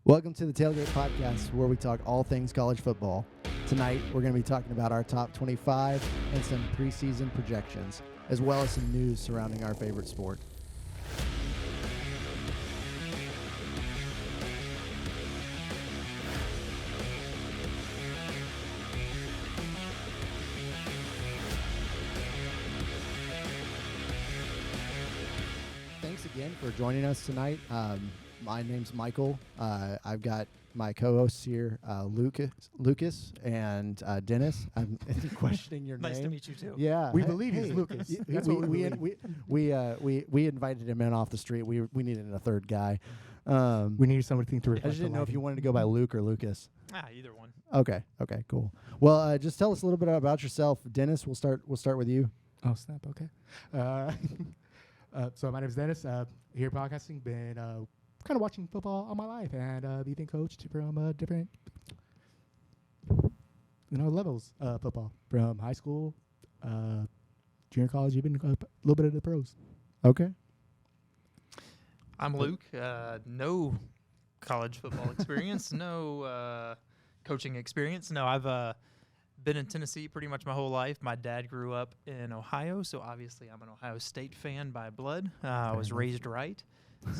Welcome to the Tailgate Podcast, where we talk all things college football. Tonight, we're going to be talking about our top 25 and some preseason projections, as well as some news surrounding our favorite sport. Thanks again for joining us tonight. My name's Michael. I've got my co-hosts here, Lucas and Dennis. I'm questioning your name. Nice to meet you too. Yeah, We believe he's Lucas. That's what we believe. We invited him in off the street. We needed a third guy. We need something to I reflect. just didn't know if you wanted to go by Luke or Lucas. Either one. Okay, cool. Well, just tell us a little bit about yourself, Dennis. We'll start with you. Oh snap! Okay. So my name is Dennis. Here podcasting. Been kind of watching football all my life, and being coached from different, levels of football, from high school, junior college, even a little bit of the pros. Okay. I'm Luke. No college football experience. No coaching experience. No, I've been in Tennessee pretty much my whole life. My dad grew up in Ohio, so obviously I'm an Ohio State fan by blood. I was raised right.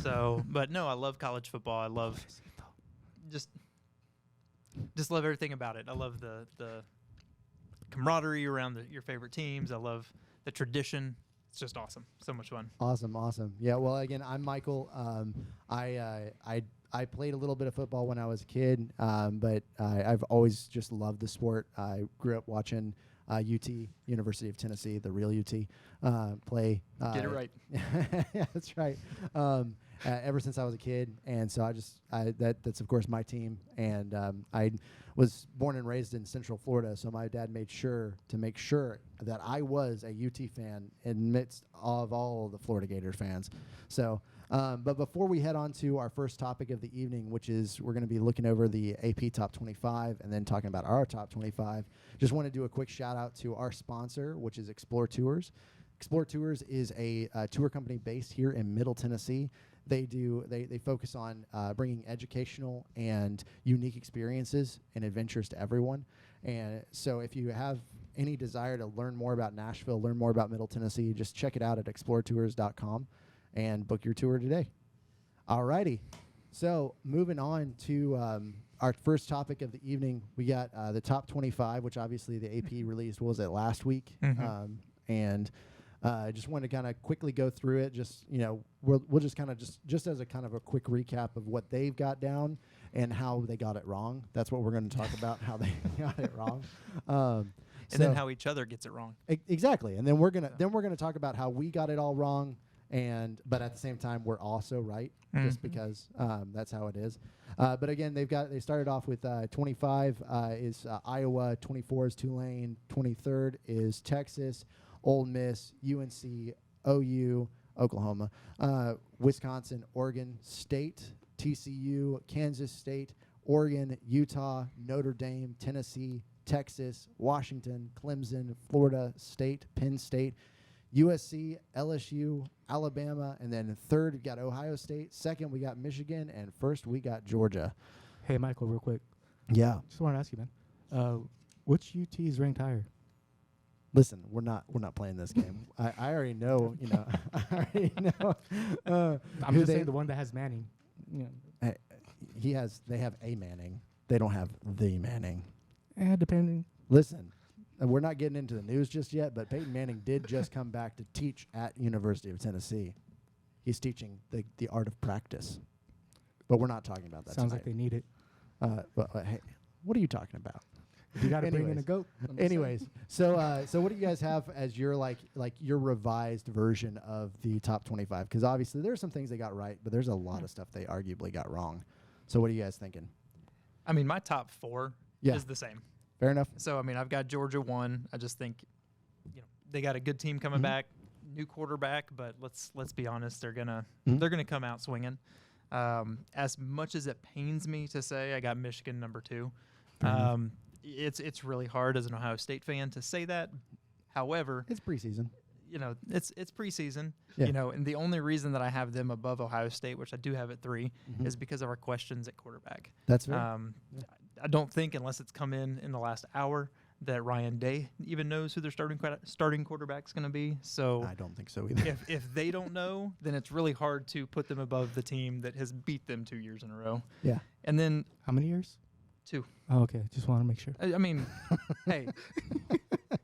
So, but no, I love college football. I love just love everything about it. I love the camaraderie around your favorite teams. I love the tradition. It's just awesome. So much fun. Awesome. Yeah. Well, again, I'm Michael. I played a little bit of football when I was a kid, but I've always just loved the sport. I grew up watching UT, University of Tennessee, the real UT, play. Get it right. Yeah, that's right. Ever since I was a kid, and so that's of course my team. And I was born and raised in Central Florida, so my dad made sure that I was a UT fan in midst of all of the Florida Gators fans. So. But before we head on to our first topic of the evening, which is we're going to be looking over the AP Top 25 and then talking about our Top 25, just want to do a quick shout out to our sponsor, which is Explore Tours. Explore Tours is a tour company based here in Middle Tennessee. They focus on bringing educational and unique experiences and adventures to everyone. And so if you have any desire to learn more about Nashville, learn more about Middle Tennessee, just check it out at exploretours.com. and book your tour today. Alrighty. So moving on to our first topic of the evening, we got the top 25, which obviously the AP released, what was it, last week? Mm-hmm. And I just wanted to kind of quickly go through it. Just, we'll just kind of just as a kind of a quick recap of what they've got down and how they got it wrong. That's what we're going to talk about, how they got it wrong. And then how each other gets it wrong. Exactly. And then we're gonna talk about how we got it all wrong. But at the same time, we're also right, just because that's how it is. But again, they started off with 25 is Iowa, 24 is Tulane, 23rd is Texas, Ole Miss, UNC, OU, Oklahoma, Wisconsin, Oregon State, TCU, Kansas State, Oregon, Utah, Notre Dame, Tennessee, Texas, Washington, Clemson, Florida State, Penn State, USC, LSU, Alabama, and then third we got Ohio State. Second we got Michigan, and first we got Georgia. Hey, Michael, real quick. Yeah. Just want to ask you, man. Which UT is ranked higher? Listen, we're not playing this game. I already know. I already know. I'm just saying the one that has Manning. Yeah. They have a Manning. They don't have the Manning. Depending. Listen. And we're not getting into the news just yet, but Peyton Manning did just come back to teach at University of Tennessee. He's teaching the art of practice. But we're not talking about that Sounds tonight. like they need it. Hey, what are you talking about? You got to bring in a goat. Anyways, so what do you guys have as your like your revised version of the top 25? Because obviously there's some things they got right, but there's a lot of stuff they arguably got wrong. So what are you guys thinking? I mean, my top four is the same. Fair enough. So, I mean, I've got Georgia 1. I just think, they got a good team coming back, new quarterback, but let's be honest, they're gonna come out swinging. As much as it pains me to say, I got Michigan number 2. It's really hard as an Ohio State fan to say that. However, it's preseason. it's preseason, Yeah. and the only reason that I have them above Ohio State, which I do have at 3, Mhm. is because of our questions at quarterback. That's fair. Yeah. I don't think, unless it's come in the last hour, that Ryan Day even knows who their starting quarterback's going to be. So I don't think so either. if they don't know, then it's really hard to put them above the team that has beat them 2 years in a row. Yeah. And then How many years? 2. Oh, okay. Just want to make sure. I mean, hey,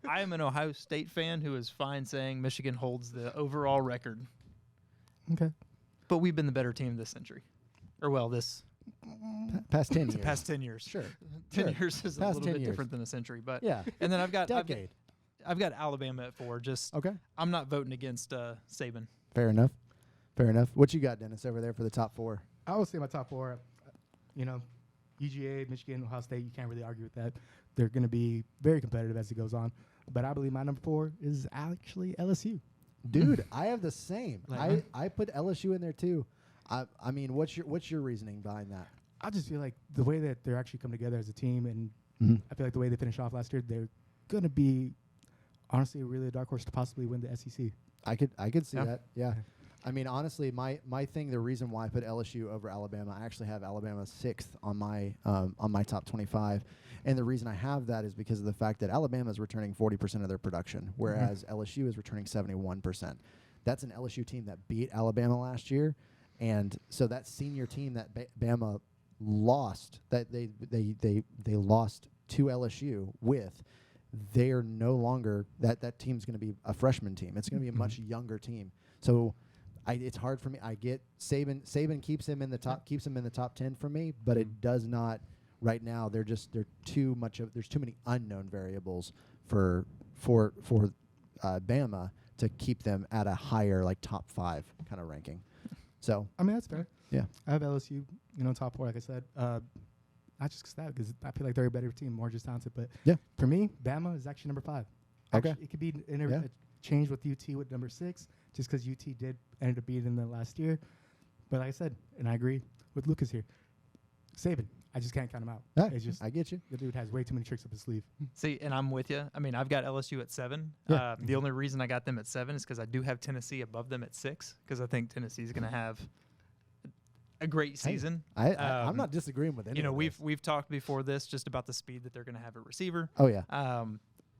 I am an Ohio State fan who is fine saying Michigan holds the overall record, Okay. but we've been the better team this century. Or, well, this Past 10 years. past 10 years. Sure. 10 Sure. years is a Past little 10 bit years. different than a century. But Yeah. and then I've got Decade. I've got Alabama at 4. Just Okay. I'm not voting against Saban. Fair enough. Fair enough. What you got, Dennis, over there for the top 4? I would say my top 4, UGA, Michigan, Ohio State, you can't really argue with that. They're going to be very competitive as it goes on. But I believe my number 4 is actually LSU. Dude, I have the same. Like, I put LSU in there too. I mean, what's your reasoning behind that? I just feel like the way that they're actually come together as a team, and I feel like the way they finished off last year, they're going to be, honestly, really a dark horse to possibly win the SEC. I could see Yeah. that. Yeah. I mean, honestly, my thing, the reason why I put LSU over Alabama, I actually have Alabama 6th on my top 25. And the reason I have that is because of the fact that Alabama is returning 40% of their production, whereas LSU is returning 71%. That's an LSU team that beat Alabama last year. And so that senior team that Bama lost, that they lost to LSU with, they're no longer, that team's going to be a freshman team. It's going to be a much younger team. So it's hard for me. I get Saban keeps him in the top 10 for me, but it does not right now. There's too many unknown variables for Bama to keep them at a higher, like, top 5 kind of ranking. So I mean, that's fair. Yeah. I have LSU, top 4, like I said. Not just because I feel like they're a better team, more just talented. But Yeah. for me, Bama is actually number 5. Okay. Actually, it could be Yeah. changed with UT with number 6, just because UT did end up beating them last year. But like I said, and I agree with Lucas here, Saban, I just can't count him out. Yeah, It's just I get you. the dude has way too many tricks up his sleeve. See, and I'm with you. I mean, I've got LSU at 7. Yeah. The only reason I got them at 7 is because I do have Tennessee above them at 6, because I think Tennessee's going to have a great season. I'm not disagreeing with any. We've talked before this just about the speed that they're going to have at receiver. Oh yeah.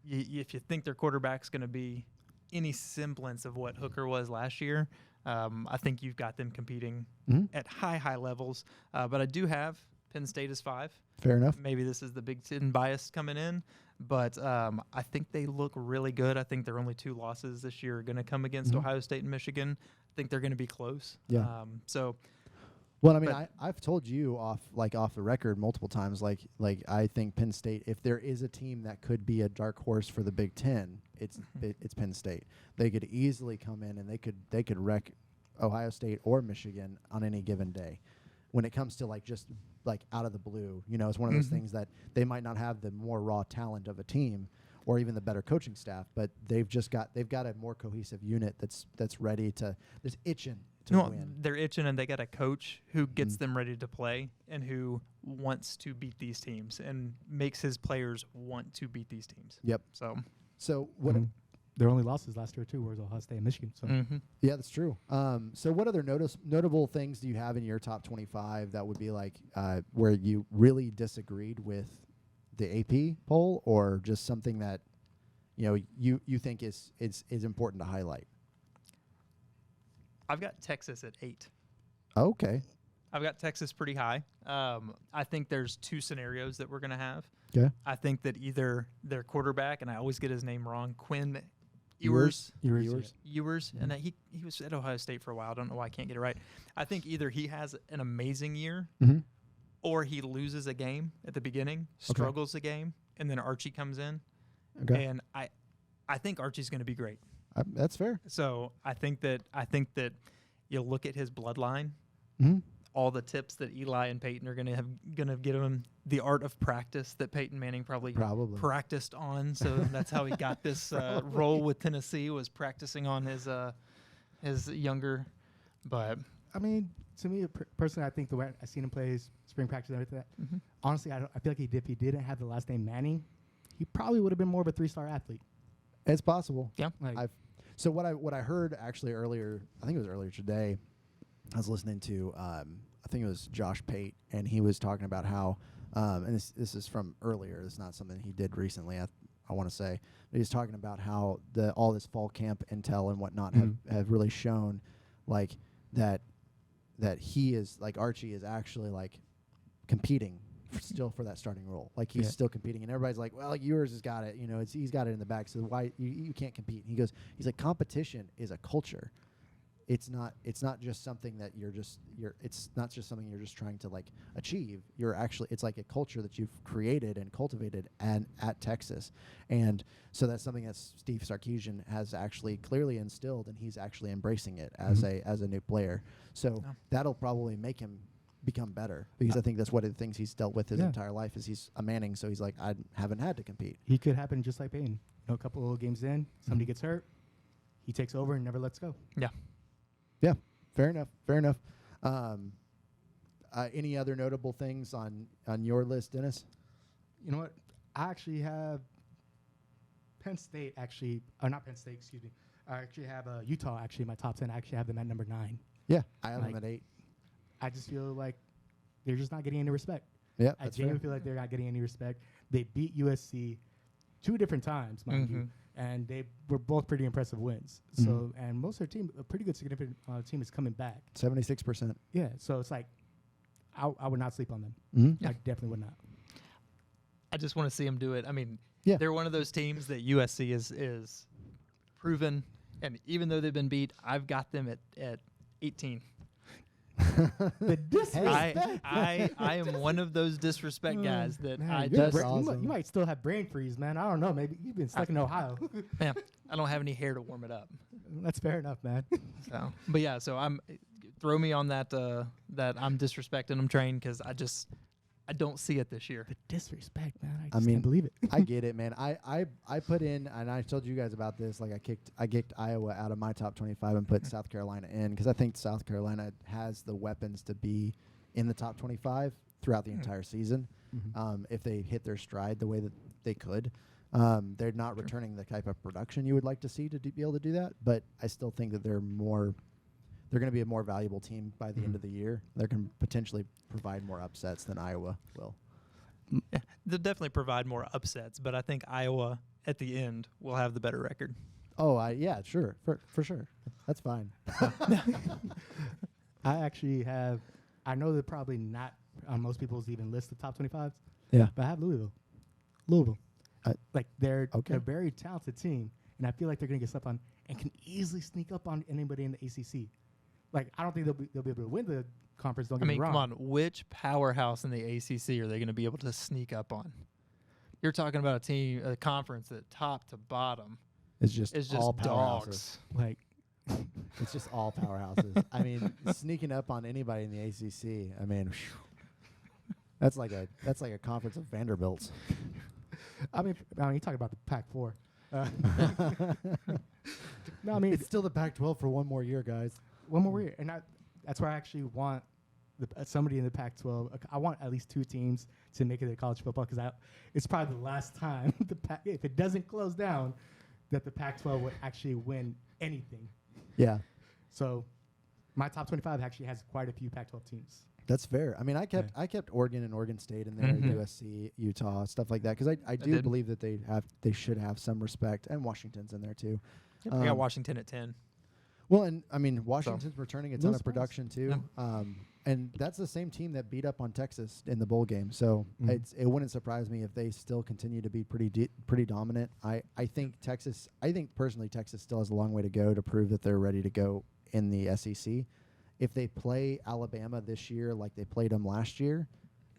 If you think their quarterback's going to be any semblance of what Hooker was last year, I think you've got them competing at high levels. But I do have Penn State as 5. Fair enough. Maybe this is the Big Ten bias coming in, but I think they look really good. I think their only 2 losses this year are going to come against Ohio State and Michigan. I think they're going to be close. Yeah. Well, I mean, I've told you off the record multiple times, like I think Penn State, if there is a team that could be a dark horse for the Big Ten, it's Penn State. They could easily come in and they could wreck Ohio State or Michigan on any given day. When it comes to just out of the blue, it's one of those things that they might not have the more raw talent of a team or even the better coaching staff, but they've got a more cohesive unit that's ready to, that's itching to win. They're itching, and they got a coach who gets them ready to play and who wants to beat these teams and makes his players want to beat these teams. Yep. So what? Their only losses last year too was Ohio State and Michigan. So Yeah, that's true. So what other notable things do you have in your top 25 that would be where you really disagreed with the AP poll, or just something that you think is important to highlight? I've got Texas at 8. Okay. I've got Texas pretty high. I think there's 2 scenarios that we're going to have. Yeah. I think that either their quarterback, and I always get his name wrong, Quinn Ewers. And he was at Ohio State for a while. I don't know why I can't get it right. I think either he has an amazing year or he loses a game at the beginning, struggles a game, and then Archie comes in. Okay. And I think Archie's going to be great. That's fair. So I think that you look at his bloodline, all the tips that Eli and Peyton are going to give him, the art of practice that Peyton Manning probably practiced on. So that's how he got this role with Tennessee, was practicing on his younger. But I mean, to me personally, I think the way I've seen him play spring practice and everything, honestly, I feel like if he didn't have the last name Manning, he probably would have been more of a 3-star athlete. It's possible. Yeah. So what I heard actually earlier, I think it was earlier today, I was listening to I think it was Josh Pate, and he was talking about how and this is from earlier. It's not something he did recently. I want to say, but he's talking about how all this fall camp intel and whatnot have really shown like that he is like Archie is actually like competing still for that starting role. Like he's still competing, and everybody's like, well, yours has got it. You know, he's got it in the back. So why you can't compete? And he's like, competition is a culture. It's not just something that it's not just something you're just trying to like achieve. It's like a culture that you've created and cultivated at Texas. And so that's something that Steve Sarkisian has actually clearly instilled, and he's actually embracing it as a new player. So that'll probably make him become better, because I think that's one of the things he's dealt with his entire life is he's a Manning, so he's like, I haven't had to compete. He could happen just like Payton. A couple of games in, somebody gets hurt, he takes over and never lets go. Yeah. Yeah, fair enough. Any other notable things on your list, Dennis? You know what? I actually have Penn State, not Penn State, excuse me. I actually have Utah, actually, in my top 10. I actually have them at number 9. Yeah, I have them at 8. I just feel like they're just not getting any respect. Yeah, I genuinely feel like they're not getting any respect. They beat USC 2 different times, mind you, and they were both pretty impressive wins. So, and most of their team, a pretty good significant team, is coming back. 76%. Yeah, so it's like I would not sleep on them. I definitely would not. I just want to see them do it. I mean, Yeah. they're one of those teams that USC is proven, and even though they've been beat, I've got them at 18. The disrespect. I am one of those disrespect guys that Man, I you're just awesome. you might still have brain freeze, man. I don't know. Maybe you've been stuck in Ohio. man, I don't have any hair to warm it up. That's fair enough, man. So, but yeah, so throw me on that that I'm disrespecting them train, because I don't see it this year. The disrespect, man. I I just mean, can't believe it. I get it, man. I put in, and I told you guys about this, like I kicked Iowa out of my top 25 and put South Carolina in, because I think South Carolina has the weapons to be in the top 25 throughout the entire season. If they hit their stride the way that they could. They're not returning the type of production you would like to see to be able to do that, but I still think that they're going to be a more valuable team by the end of the year. They can potentially provide more upsets than Iowa will. Yeah, they'll definitely provide more upsets, but I think Iowa at the end will have the better record. Oh, yeah, sure, for sure. That's fine. I actually have. I know they're probably not on most people's even list of top 25s. Yeah. But I have Louisville. Like they're a very talented team, and I feel like they're going to get stuff on and can easily sneak up on anybody in the ACC. Like, I don't think they'll be able to win the conference. Don't get me wrong. Come on, which powerhouse in the ACC are they going to be able to sneak up on? You're talking about a conference that top to bottom It's just all powerhouses. dogs. Like, It's just all powerhouses. I mean, sneaking up on anybody in the ACC. I mean, that's like a conference of Vanderbilts. I mean, you talk about the Pac-4. No, I mean It's still the Pac-12 for one more year, guys. one more year, and that's where I actually want somebody in the Pac-12. I want at least 2 teams to make it to college football, because it's probably the last time if it doesn't close down, that the Pac-12 would actually win anything. Yeah, So my top 25 actually has quite a few Pac-12 teams. that's fair. I mean, I kept Oregon and Oregon State in there, USC, Utah, stuff like that, because I do believe that they should have some respect, and Washington's in there too. I got Washington at 10. Well, and I mean, Washington's returning a ton of production too, and that's the same team that beat up on Texas in the bowl game. So it wouldn't surprise me if they still continue to be pretty dominant. I think personally Texas still has a long way to go to prove that they're ready to go in the SEC. If they play Alabama this year like they played them last year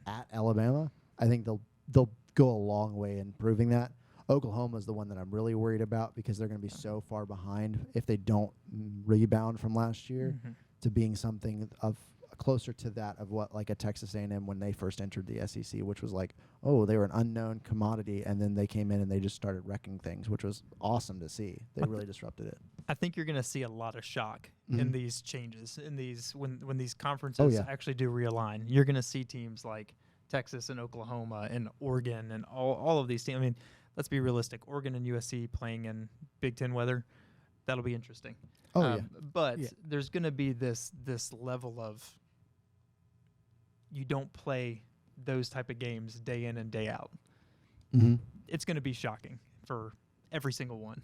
at Alabama, I think they'll go a long way in proving that. Oklahoma is the one that I'm really worried about, because they're going to be so far behind if they don't rebound from last year to being something of closer to that of what like a Texas A&M when they first entered the SEC, which was like, oh, they were an unknown commodity, and then they came in and they just started wrecking things, which was awesome to see. They really disrupted it. I think you're going to see a lot of shock in these changes, in these when these conferences actually do realign. You're going to see teams like Texas and Oklahoma and Oregon and all of these teams. I mean, let's be realistic. Oregon and USC playing in Big Ten weather, that'll be interesting. Oh, yeah. But there's going to be this level of you don't play those type of games day in and day out. Mm-hmm. It's going to be shocking for every single one.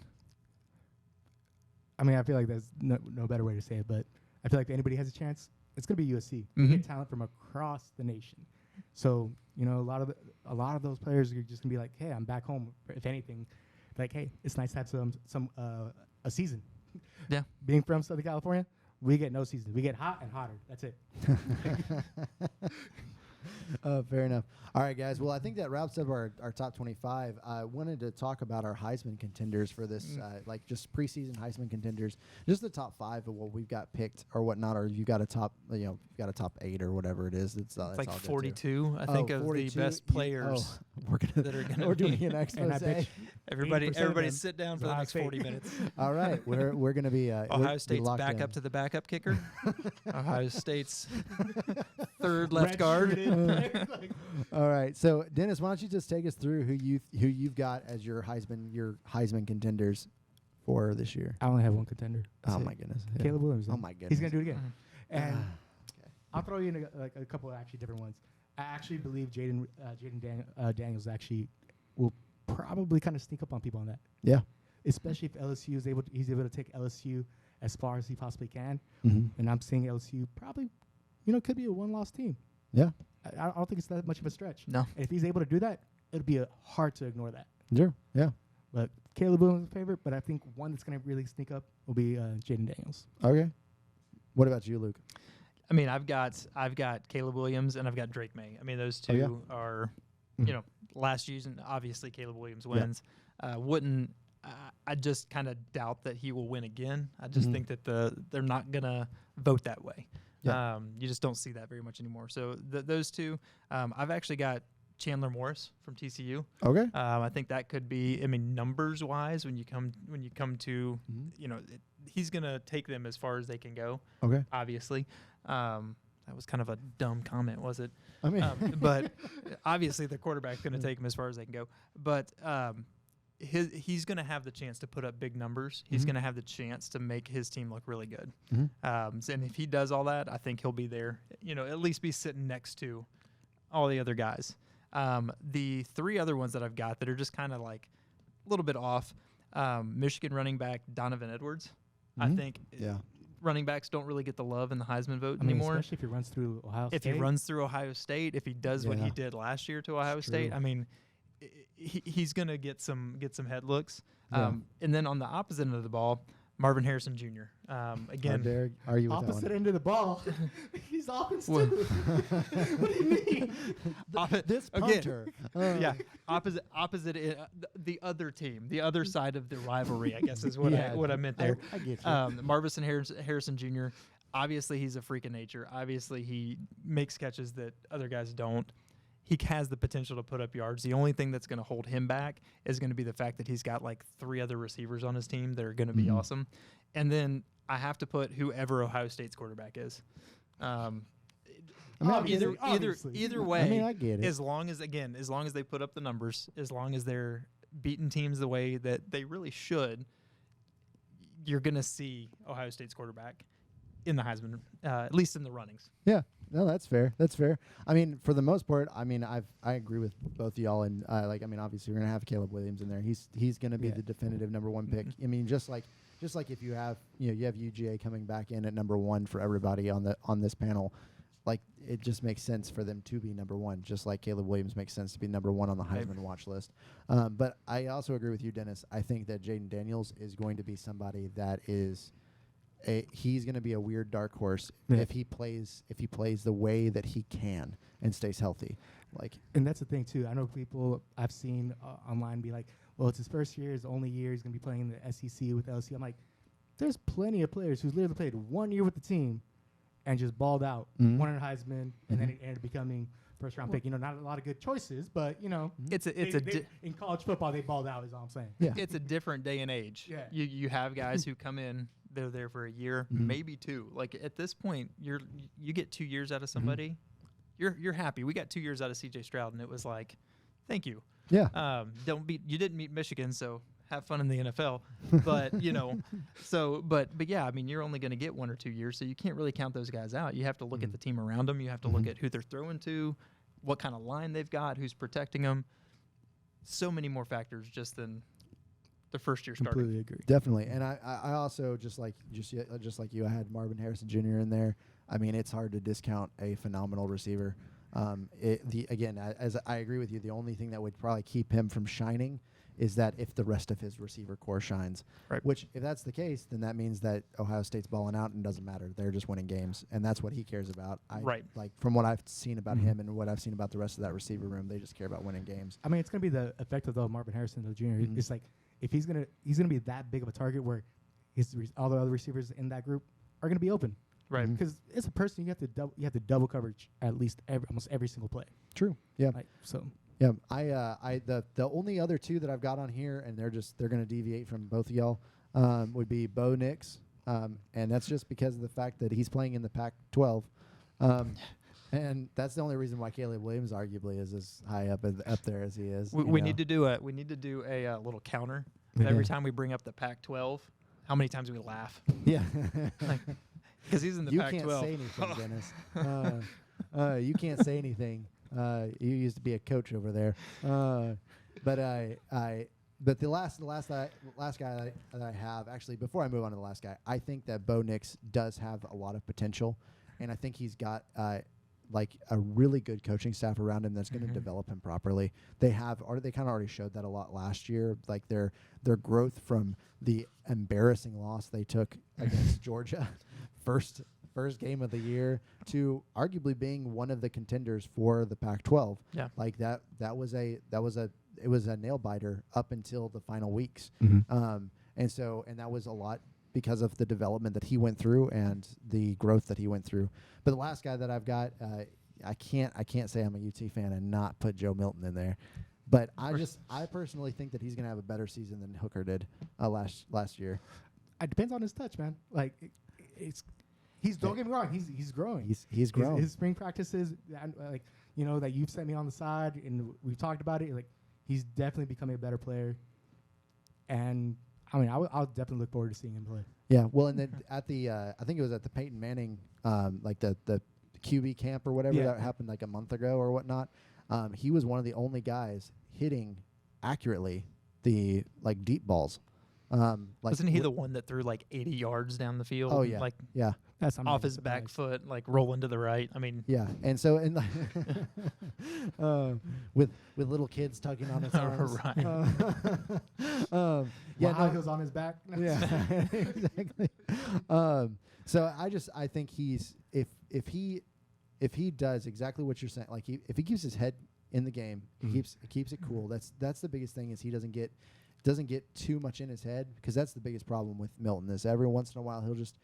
I mean, I feel like there's no better way to say it, but I feel like if anybody has a chance, it's going to be USC. You get talent from across the nation. So, you know, a lot of those players are just going to be like, hey, I'm back home. If anything, like, hey, it's nice to have a season. Yeah. Being from Southern California, we get no season. We get hot and hotter. That's it. Fair enough. All right, guys. Well, I think that wraps up our top 25. I wanted to talk about our Heisman contenders for this, like just preseason Heisman contenders, just the top 5 of what we've got picked or whatnot, or you got a top, top 8 or whatever it is. It's like all 42, I think, of 42? the best players. We're doing an expose. Everybody sit down for the next 40 minutes. All right, we're going to be Ohio State's backup to the backup kicker. Ohio State's third left guard. All right, so Dennis, why don't you just take us through who you've got as your Heisman contenders for this year? I only have one contender. Oh my goodness, Caleb Williams. Oh my goodness, he's gonna do it again. And I'll throw you in a couple of actually different ones. I actually believe Jaden Daniels actually will probably kind of sneak up on people on that. Yeah, especially if LSU he's able to take LSU as far as he possibly can. Mm-hmm. And I'm seeing LSU probably, could be a one-loss team. Yeah. I don't think it's that much of a stretch. No. And if he's able to do that, it'll be hard to ignore that. Sure. Yeah. But Caleb Williams is a favorite, but I think one that's going to really sneak up will be Jaden Daniels. Okay. What about you, Luke? I mean, I've got Caleb Williams and I've got Drake May. I mean, those two are, last season, obviously Caleb Williams wins. I just kind of doubt that he will win again. I just think that they're not going to vote that way. Yeah. You just don't see that very much anymore. So those two, I've actually got Chandler Morris from TCU. Okay. I think that could be. I mean, numbers wise, when you come to, he's gonna take them as far as they can go. Okay. Obviously, that was kind of a dumb comment, was it? I mean, but obviously the quarterback's gonna take them as far as they can go. But he's going to have the chance to put up big numbers. He's going to have the chance to make his team look really good. And if he does all that, I think he'll be there, at least be sitting next to all the other guys. The 3 other ones that I've got that are just kind of like a little bit off, Michigan running back Donovan Edwards. I think running backs don't really get the love in the Heisman vote anymore. Especially if he runs through Ohio State. If he runs through Ohio State, if he does what he did last year to Ohio State, I mean – he's going to get some head looks. And then on the opposite end of the ball, Marvin Harrison Jr. Again, are you opposite end of the ball? He's offense too. What do you mean? This punter. Opposite the other team, the other side of the rivalry, I guess is what I meant there. I get you. Marvin Harrison Jr., obviously he's a freak of nature. Obviously he makes catches that other guys don't. He has the potential to put up yards. The only thing that's going to hold him back is going to be the fact that he's got like 3 other receivers on his team that are going to be awesome. And then I have to put whoever Ohio State's quarterback is. Either way, I mean, I get it. as long as they put up the numbers, as long as they're beating teams the way that they really should, you're going to see Ohio State's quarterback in the Heisman, at least in the runnings. Yeah. No, that's fair. That's fair. I mean, for the most part, I mean, I agree with both of y'all, and obviously we're gonna have Caleb Williams in there. He's gonna be the definitive number 1 pick. I mean, just like if you have UGA coming back in at number 1 for everybody on this panel, like it just makes sense for them to be number 1, just like Caleb Williams makes sense to be number 1 on the Heisman watch list. But I also agree with you, Dennis. I think that Jaden Daniels is going to be somebody that is. He's going to be a weird dark horse if he plays the way that he can and stays healthy. And that's the thing too. I know people I've seen online be like, "Well, it's his first year, his only year. He's going to be playing in the SEC with LSU." I'm like, there's plenty of players who's literally played 1 year with the team and just balled out, won a Heisman, and then it ended up becoming first-round pick. Not a lot of good choices, but in college football they balled out. Is all I'm saying. Yeah. It's a different day and age. Yeah. You have guys who come in. They're there for a year, maybe 2. Like at this point, you get 2 years out of somebody, you're happy. We got 2 years out of CJ Stroud, and it was like, thank you. Yeah. You didn't meet Michigan, so have fun in the NFL. But, but yeah, I mean, you're only going to get 1 or 2 years, so you can't really count those guys out. You have to look at the team around them. You have to look at who they're throwing to, what kind of line they've got, who's protecting them. So many more factors just than the first year starting. Completely agree. Definitely, and I also just like you, I had Marvin Harrison Jr. in there. I mean, it's hard to discount a phenomenal receiver. As I agree with you, the only thing that would probably keep him from shining is that if the rest of his receiver core shines. Right. Which, if that's the case, then that means that Ohio State's balling out and it doesn't matter. They're just winning games, and that's what he cares about. Like from what I've seen about him and what I've seen about the rest of that receiver room, they just care about winning games. I mean, it's gonna be the effect of Marvin Harrison Jr. It's like if he's gonna be that big of a target where all the other receivers in that group are gonna be open. Right. Because as a person, you have to double coverage at least almost every single play. True. Yeah. So. Yeah. The only other two that I've got on here, and they're gonna deviate from both of y'all, would be Bo Nix, and that's just because of the fact that he's playing in the Pac-12, and that's the only reason why Caleb Williams arguably is as high up there as he is. We need to do a little counter. Every time we bring up the Pac-12, how many times we laugh? Yeah. Because he's in the you Pac-12. You can't say anything, Dennis. You can't say anything. You used to be a coach over there. But the last guy that I have, actually, before I move on to the last guy, I think that Bo Nix does have a lot of potential, and I think he's got like a really good coaching staff around him that's going to develop him properly. They kind of already showed that a lot last year, like their growth from the embarrassing loss they took against Georgia, first game of the year, to arguably being one of the contenders for the Pac-12. Yeah, like it was a nail biter up until the final weeks, and that was a lot because of the development that he went through and the growth that he went through. But the last guy that I've got, I can't say I'm a UT fan and not put Joe Milton in there. But I personally think that he's going to have a better season than Hooker did last year. It depends on his touch, man. Like don't get me wrong, he's growing. He's growing. His spring practices, that you've sent me on the side and we've talked about it. Like he's definitely becoming a better player, and I mean, I'll definitely look forward to seeing him play. Yeah, well, and then at the I think it was at the Peyton Manning, like the QB camp or whatever that happened like a month ago or whatnot. He was one of the only guys hitting accurately the deep balls. Wasn't he the one that threw like 80 yards down the field? Oh yeah, yeah. That's off his back foot, like rolling to the right. I mean, yeah. And so with little kids tugging on his arms. Right. He was on his back. Yeah, exactly. So I think if he does exactly what you're saying, like if he keeps his head in the game, he keeps it cool. That's the biggest thing, is he doesn't get too much in his head, because that's the biggest problem with Milton, is every once in a while he'll just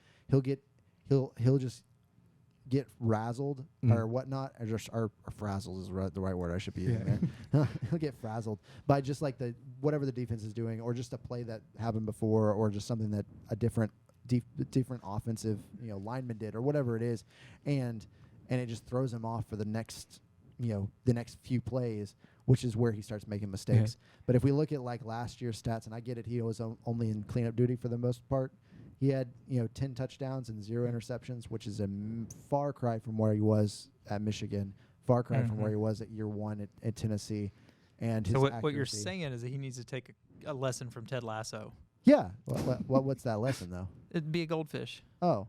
get razzled or whatnot, or frazzled is the right word I should be using there. He'll get frazzled by just like whatever the defense is doing, or just a play that happened before, or just something that a different offensive lineman did, or whatever it is, and it just throws him off for the next few plays, which is where he starts making mistakes. But if we look at like last year's stats, and I get it, he was only in cleanup duty for the most part. He had 10 touchdowns and 0 interceptions, which is a far cry from where he was at Michigan, far cry from where he was at year one at Tennessee. And so what you're saying is that he needs to take a lesson from Ted Lasso. Yeah. What's that lesson though? It'd be a goldfish. Oh.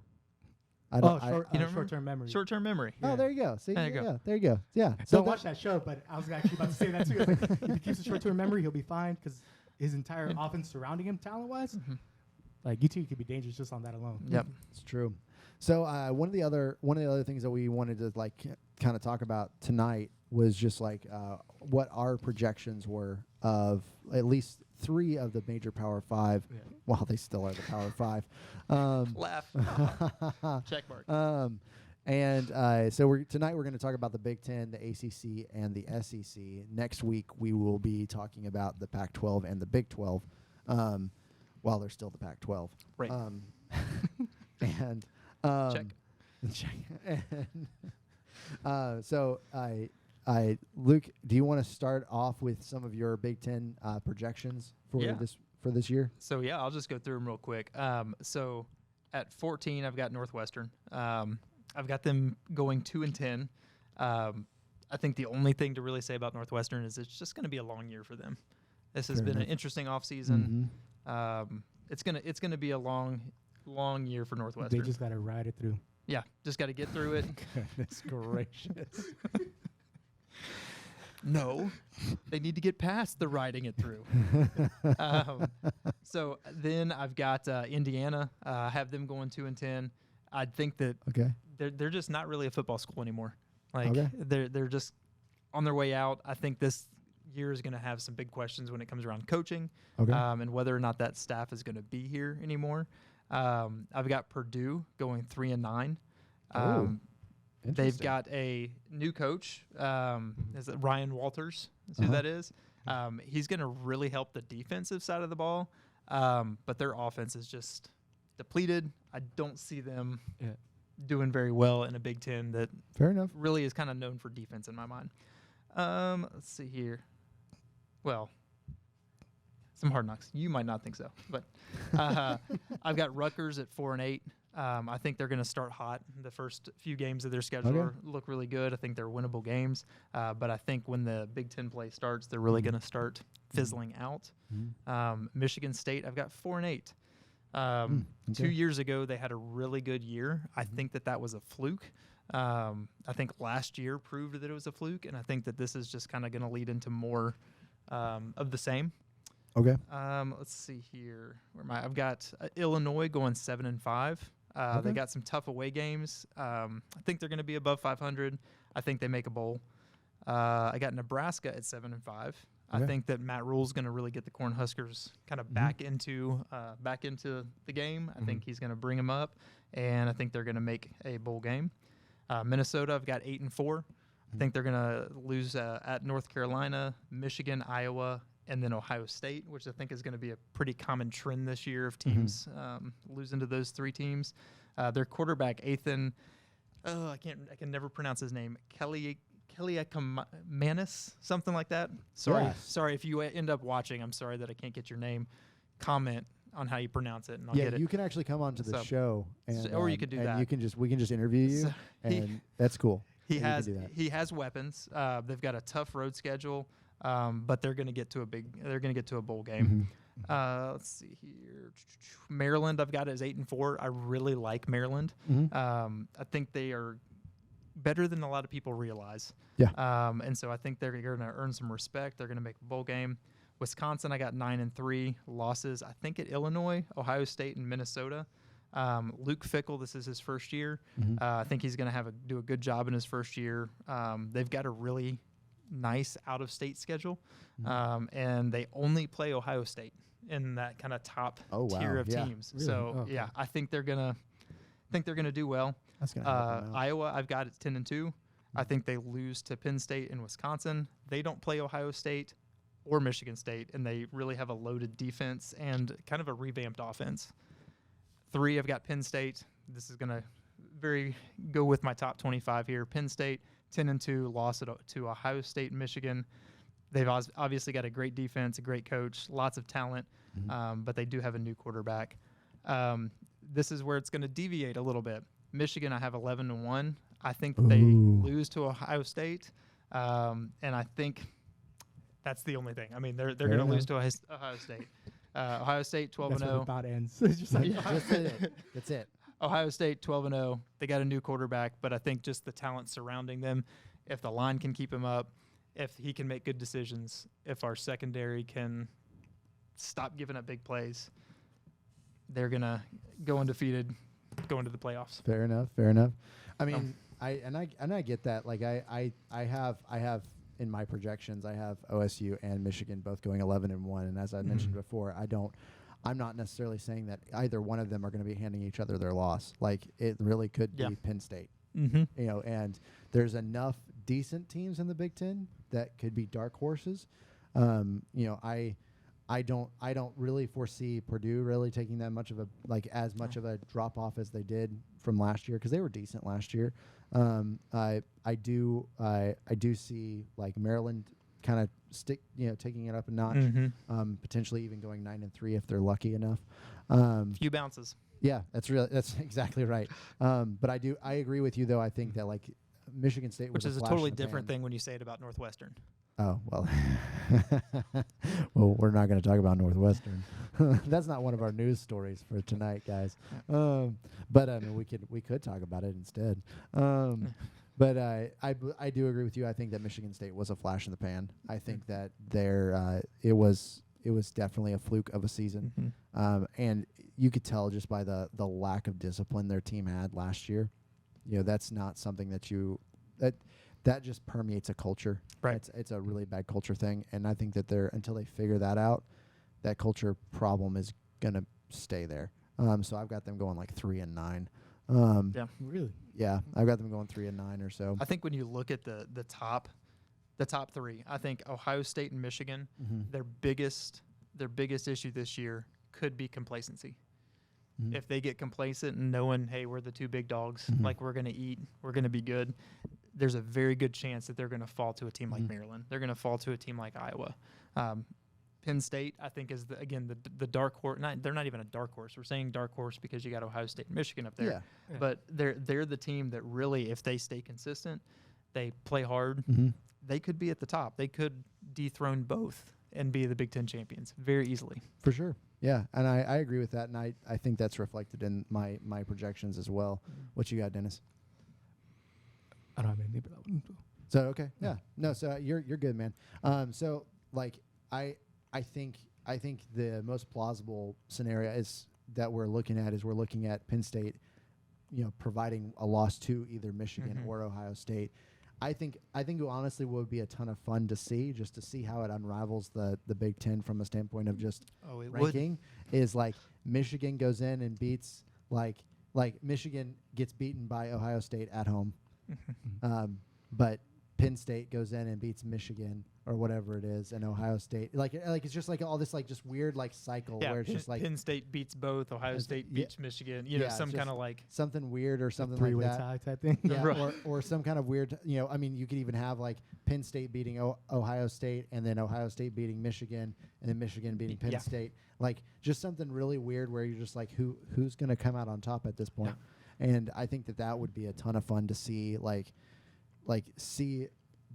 Short-term memory. Short-term memory. Oh, there you go. See, there you go. Yeah, there you go. Yeah. Don't watch that show, but I was actually about to say that too. If he keeps a short-term memory, he'll be fine, because his entire offense surrounding him, talent-wise, like UT could be dangerous just on that alone. Yep, it's true. So one of the other things that we wanted to kind of talk about tonight was just what our projections were of at least 3 of the major Power 5, while they still are the Power 5. Laugh. Check mark. So tonight we're going to talk about the Big Ten, the ACC, and the SEC. Next week we will be talking about the Pac-12 and the Big 12, while they're still the Pac-12. Right. Check. So Luke, do you want to start off with some of your Big Ten projections for this year? So yeah, I'll just go through them real quick. So at 14, I've got Northwestern. I've got them going 2-10. I think the only thing to really say about Northwestern is it's just going to be a long year for them. This has Fair been enough. an interesting offseason. Mm-hmm. It's gonna be a long year for Northwestern. They just got to ride it through. Yeah, just got to get through it. Goodness gracious. No, they need to get past the riding it through. So then I've got Indiana. Have them going 2-10. I think that Okay. they're just not really a football school anymore. Like Okay. they're just on their way out. I think this year is going to have some big questions when it comes around coaching, Okay. and whether or not that staff is going to be here anymore. I've got Purdue going 3-9. They've Interesting. got a new coach. Is it Ryan Walters? Is who Uh-huh. that is. He's going to really help the defensive side of the ball, but their offense is just depleted. I don't see them doing very well in a Big Ten that Fair enough. really is kind of known for defense in my mind. Let's see here. Well, some Hard Knocks. You might not think so, but I've got Rutgers at 4-8. I think they're going to start hot. The first few games of their schedule look really good. I think they're winnable games. But I think when the Big Ten play starts, they're really going to start fizzling out. Michigan State, I've got 4-8. 2 years ago, they had a really good year. I think that was a fluke. I think last year proved that it was a fluke, and I think that this is just kind of going to lead into more of the same. Okay. Let's see here. Where am I? I've got Illinois going 7-5. They got some tough away games. I think they're going to be above 500. I think they make a bowl. I got Nebraska at 7-5. I think that Matt Rule's going to really get the Cornhuskers kind of back into the game. I think he's going to bring them up, and I think they're going to make a bowl game. Minnesota, I've got 8-4. I think they're going to lose at North Carolina, Michigan, Iowa, and then Ohio State, which I think is going to be a pretty common trend this year of teams losing to those three teams. Their quarterback, Ethan, I can never pronounce his name, Kaliakmanis, something like that. Sorry if you end up watching. I'm sorry that I can't get your name. Comment on how you pronounce it, and I'll get it. You can actually come onto the show, and or you could do and that. we can just interview you, So and that's cool. He Yeah, you can do that. he has weapons. They've got a tough road schedule, but they're going to get to a bowl game. Let's see here. Maryland, I've got it as 8-4. I really like Maryland. I think they are better than a lot of people realize. Yeah. And so I think they're going to earn some respect. They're going to make a bowl game. Wisconsin, I got 9-3 losses. I think at Illinois, Ohio State, and Minnesota. Luke Fickell, this is his first year. I think he's going to do a good job in his first year. They've got a really nice out-of-state schedule, and they only play Ohio State in that kind of top tier of teams. Really? So I think they're gonna do well. That's gonna help them out. Iowa, I've got it 10-2. I think they lose to Penn State and Wisconsin. They don't play Ohio State or Michigan State, and they really have a loaded defense and kind of a revamped offense. 3, I've got Penn State. This is going to go with my top 25 here. Penn State, 10-2, loss to Ohio State and Michigan. They've obviously got a great defense, a great coach, lots of talent, but they do have a new quarterback. This is where it's going to deviate a little bit. Michigan, I have 11-1. I think that they lose to Ohio State, and I think that's the only thing. I mean, they're going to lose to Ohio State. Ohio State 12-0. That's where the thought ends. It's just like, That's it. Ohio State 12-0. They got a new quarterback, but I think just the talent surrounding them, if the line can keep him up, if he can make good decisions, if our secondary can stop giving up big plays, they're going to go undefeated, go into the playoffs. Fair enough. I mean, I get that. Like I have in my projections, I have OSU and Michigan both going 11-1, and as I mentioned before, I'm not necessarily saying that either one of them are going to be handing each other their loss. Like it really could be Penn State. And there's enough decent teams in the Big Ten that could be dark horses. I don't really foresee Purdue really taking that much of a drop off as they did from last year, because they were decent last year. I do see like Maryland kind of taking it up a notch, potentially even going 9-3 if they're lucky enough. Few bounces. Yeah, that's exactly right. But I agree with you though. I think that like Michigan State, which was is a flash totally in the different pan. thing when you say it about Northwestern. Oh, well. Well, we're not going to talk about Northwestern. That's not one of our news stories for tonight, guys. But I mean, we could talk about it instead. But I do agree with you. I think that Michigan State was a flash in the pan. I think that it was definitely a fluke of a season. And you could tell just by the lack of discipline their team had last year. That's not something that just permeates a culture. Right. It's a really bad culture thing, and I think that until they figure that out, that culture problem is gonna stay there. So I've got them going like 3-9. Yeah. Really? Yeah, I've got them going 3-9 or so. I think when you look at the top three, I think Ohio State and Michigan, their biggest issue this year could be complacency. If they get complacent and knowing, hey, we're the two big dogs, like we're going to eat, we're going to be good, there's a very good chance that they're going to fall to a team like Maryland. They're going to fall to a team like Iowa. Penn State, I think, is the dark horse. They're not even a dark horse. We're saying dark horse because you got Ohio State and Michigan up there. Yeah. But they're the team that really, if they stay consistent, they play hard, they could be at the top. They could dethrone both and be the Big Ten champions very easily. For sure. Yeah, and I agree with that, and I think that's reflected in my projections as well. What you got, Dennis? I don't have anything for that one. So okay, yeah, no, so you're good, man. So like I think the most plausible scenario is that we're looking at Penn State, providing a loss to either Michigan or Ohio State. I think it honestly would be a ton of fun to see, just to see how it unravels the Big Ten from a standpoint of just ranking. Is like Michigan goes in and beats like Michigan gets beaten by Ohio State at home, but Penn State goes in and beats Michigan or whatever it is, and Ohio State like it's just like all this like just weird like cycle where it's just like Penn State beats both, Ohio State beats Michigan, some kind of like something weird or something three-way like that. tie type thing. Yeah, or some kind of weird, I mean, you could even have like Penn State beating Ohio State and then Ohio State beating Michigan and then Michigan beating Penn State. Like just something really weird where you're just like, who's going to come out on top at this point? Yeah. And I think that would be a ton of fun to see, see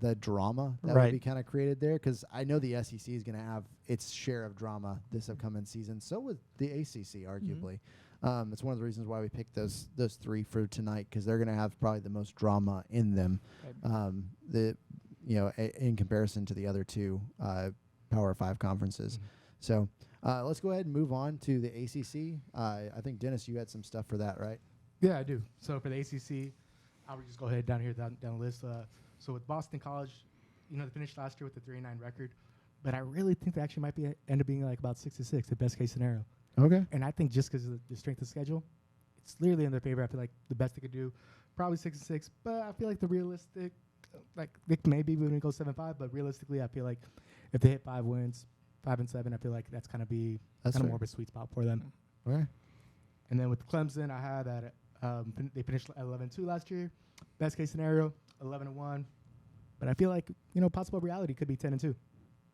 the drama that would be kind of created there, because I know the SEC is going to have its share of drama this upcoming season. So would the ACC, arguably. It's one of the reasons why we picked those three for tonight, because they're going to have probably the most drama in them, in comparison to the other two Power 5 conferences. So let's go ahead and move on to the ACC. I think, Dennis, you had some stuff for that, right? Yeah, I do. So for the ACC, I would just go ahead down the list. So with Boston College, they finished last year with a 3-9 record, but I really think they actually might end up being like about 6-6, the best case scenario. Okay. And I think just because of the strength of schedule, it's literally in their favor. I feel like the best they could do, probably 6-6. But I feel like the realistic, they maybe even go 7-5. But realistically, I feel like if they hit 5 wins, 5-7, I feel like that's kind of more of a sweet spot for them. Okay. And then with Clemson, I had that they finished at 11-2 last year. Best case scenario, 11-1. But I feel like possible reality could be 10-2.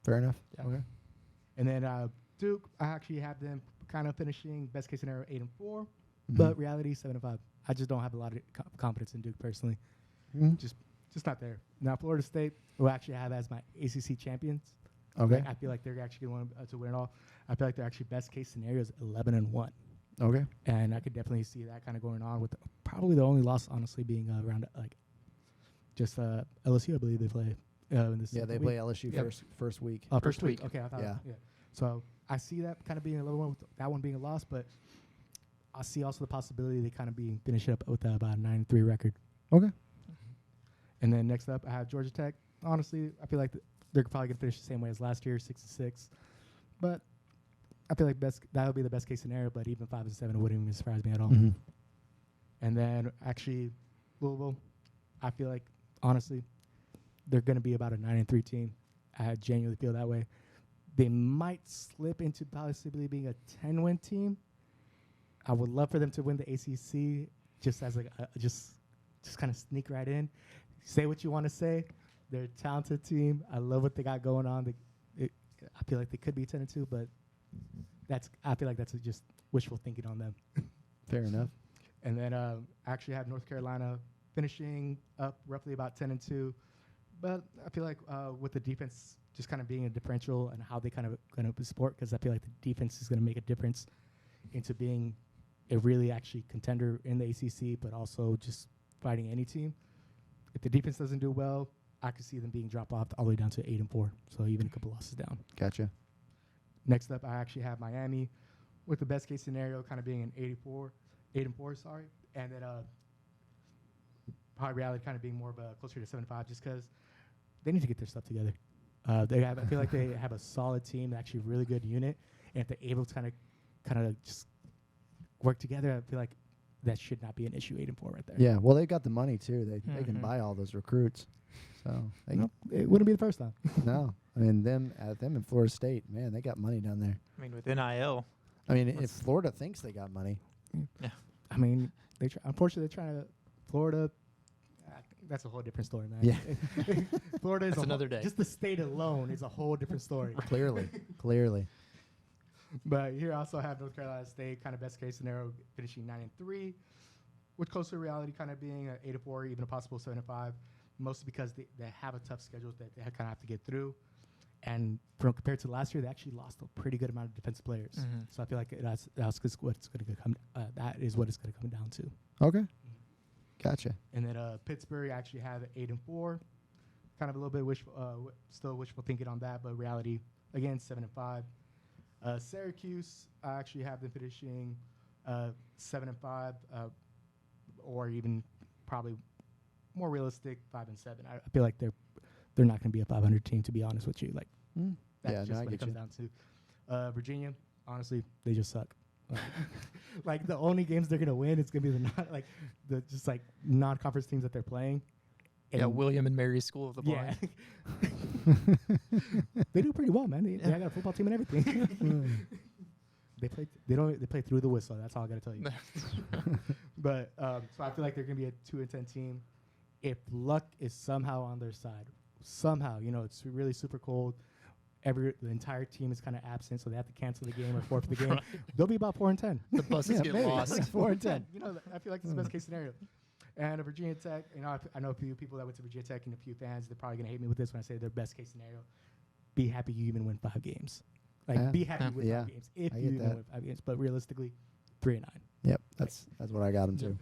Fair enough. Yeah. Okay. And then Duke, I actually have them kind of finishing best case scenario 8-4, but reality 7-5. I just don't have a lot of confidence in Duke personally. Just not there. Now Florida State, who I actually have as my ACC champions. Okay. I feel like they're actually going to win it all. I feel like their actually best case scenario is 11-1. Okay. And I could definitely see that kind of going on, with probably the only loss honestly being around just LSU. I believe they play. They play LSU first week. First week. Okay, I thought. Yeah. So I see that kind of being a little one, with that one being a loss, but I see also the possibility they kind of finish up with about a 9-3 record. Okay. And then next up, I have Georgia Tech. Honestly, I feel like they're probably gonna finish the same way as last year, 6-6. But I feel like that'll be the best case scenario. But even 5-7 wouldn't even surprise me at all. And then actually, Louisville, I feel like honestly, they're going to be about a 9-3 team. I genuinely feel that way. They might slip into possibly being a 10-win team. I would love for them to win the ACC, just as just kind of sneak right in, say what you want to say. They're a talented team. I love what they got going on. I feel like they could be 10-2, but I feel like that's just wishful thinking on them. Fair enough. And then I actually have North Carolina finishing up roughly about 10-2. But I feel like with the defense just kind of being a differential and how they kind of going to support, because I feel like the defense is going to make a difference into being a really actually contender in the ACC, but also just fighting any team. If the defense doesn't do well, I could see them being dropped off all the way down to 8-4. So even a couple losses down. Gotcha. Next up, I actually have Miami with the best case scenario kind of being an 8-4, sorry. And then probably reality kind of being more of a closer to 7-5 just because they need to get their stuff together. I feel like they have a solid team, actually a really good unit. And if they're able to kind of just work together, I feel like that should not be an issue. 8-4 right there. Yeah, well, they've got the money too. They can buy all those recruits. So it wouldn't be the first time. No, I mean them in Florida State, man, they got money down there. I mean, with NIL. I mean, if Florida thinks they got money, yeah. I mean, unfortunately, they're trying to Florida. That's a whole different story, man. Yeah. Florida is another day. Just the state alone is a whole different story. Clearly. But here I also have North Carolina State, kind of best case scenario, finishing 9-3, with closer reality kind of being 8-4, even a possible 7-5, mostly because they have a tough schedule that they kind of have to get through. And compared to last year, they actually lost a pretty good amount of defensive players. Mm-hmm. So I feel like that is what it's going to come down to. Okay. Gotcha. And then Pittsburgh actually have 8-4, kind of a little bit still wishful thinking on that, but reality, again, 7-5. Syracuse, I actually have them finishing 7-5, or even probably more realistic 5-7. I feel like they're not going to be a 500 team, to be honest with you. Like, that's just what it comes down to. Virginia, honestly, they just suck. Like the only games they're going to win, it's going to be the non-conference teams that they're playing. Yeah, William and Mary's School of the Blind. Yeah. They do pretty well, man. They got a football team and everything. They play through the whistle. That's all I got to tell you. But so I feel like they're going to be a 2-10 team. If luck is somehow on their side, it's really super cold. The entire team is kind of absent, so they have to cancel the game or forfeit the game. Right. They'll be about 4-10. The buses get lost. 4-10. I feel like that's the best case scenario. And Virginia Tech, I know a few people that went to Virginia Tech and a few fans. They're probably going to hate me with this when I say their best case scenario. Be happy you even win 5 games. Be happy you win 5 games if you even win 5 games. But realistically, 3-9. Yep, that's what I got them to.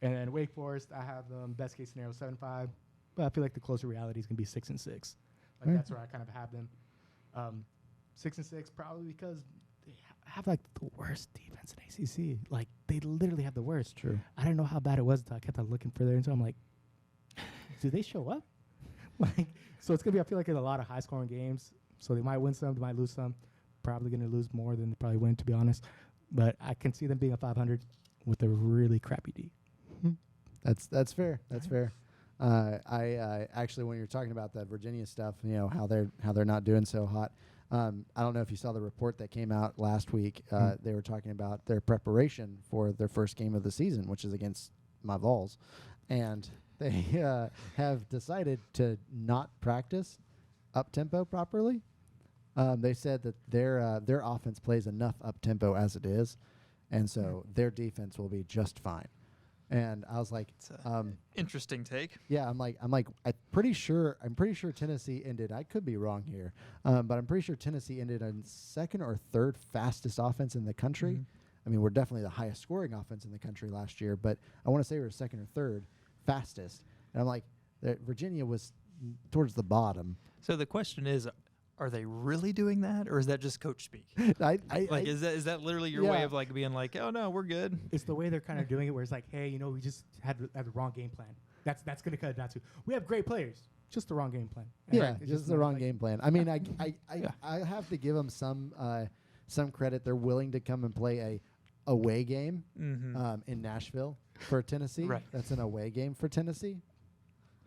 And then Wake Forest, I have them best case scenario 7-5. But I feel like the closer reality is going to be 6-6. That's where I kind of have them. 6-6 probably because they have like the worst defense in ACC. Like they literally have the worst. True. I didn't know how bad it was until I kept on looking further into. I'm like, do they show up? So it's gonna be. I feel like it's a lot of high scoring games. So they might win some, they might lose some. Probably gonna lose more than they probably win, to be honest. But I can see them being a 500 with a really crappy D. That's fair. That's fair. I actually, when you're talking about that Virginia stuff, how they're not doing so hot. I don't know if you saw the report that came out last week. They were talking about their preparation for their first game of the season, which is against my Vols, and they have decided to not practice up tempo properly. They said that their offense plays enough up tempo as it is, and so their defense will be just fine. And I was like, interesting take. Yeah, I'm pretty sure Tennessee ended. I could be wrong here, but I'm pretty sure Tennessee ended on second or third fastest offense in the country. Mm-hmm. I mean, we're definitely the highest scoring offense in the country last year, but I want to say we were second or third fastest. And I'm like, Virginia was towards the bottom. So the question is, are they really doing that, or is that just coach speak? Is that literally your way of being like, oh no, we're good? It's the way they're kind of doing it, where it's like, hey, we just had the wrong game plan. That's gonna cut it down to. We have great players, just the wrong game plan. And just the wrong game plan. I mean, I have to give them some credit. They're willing to come and play a away game in Nashville for Tennessee. Right. That's an away game for Tennessee.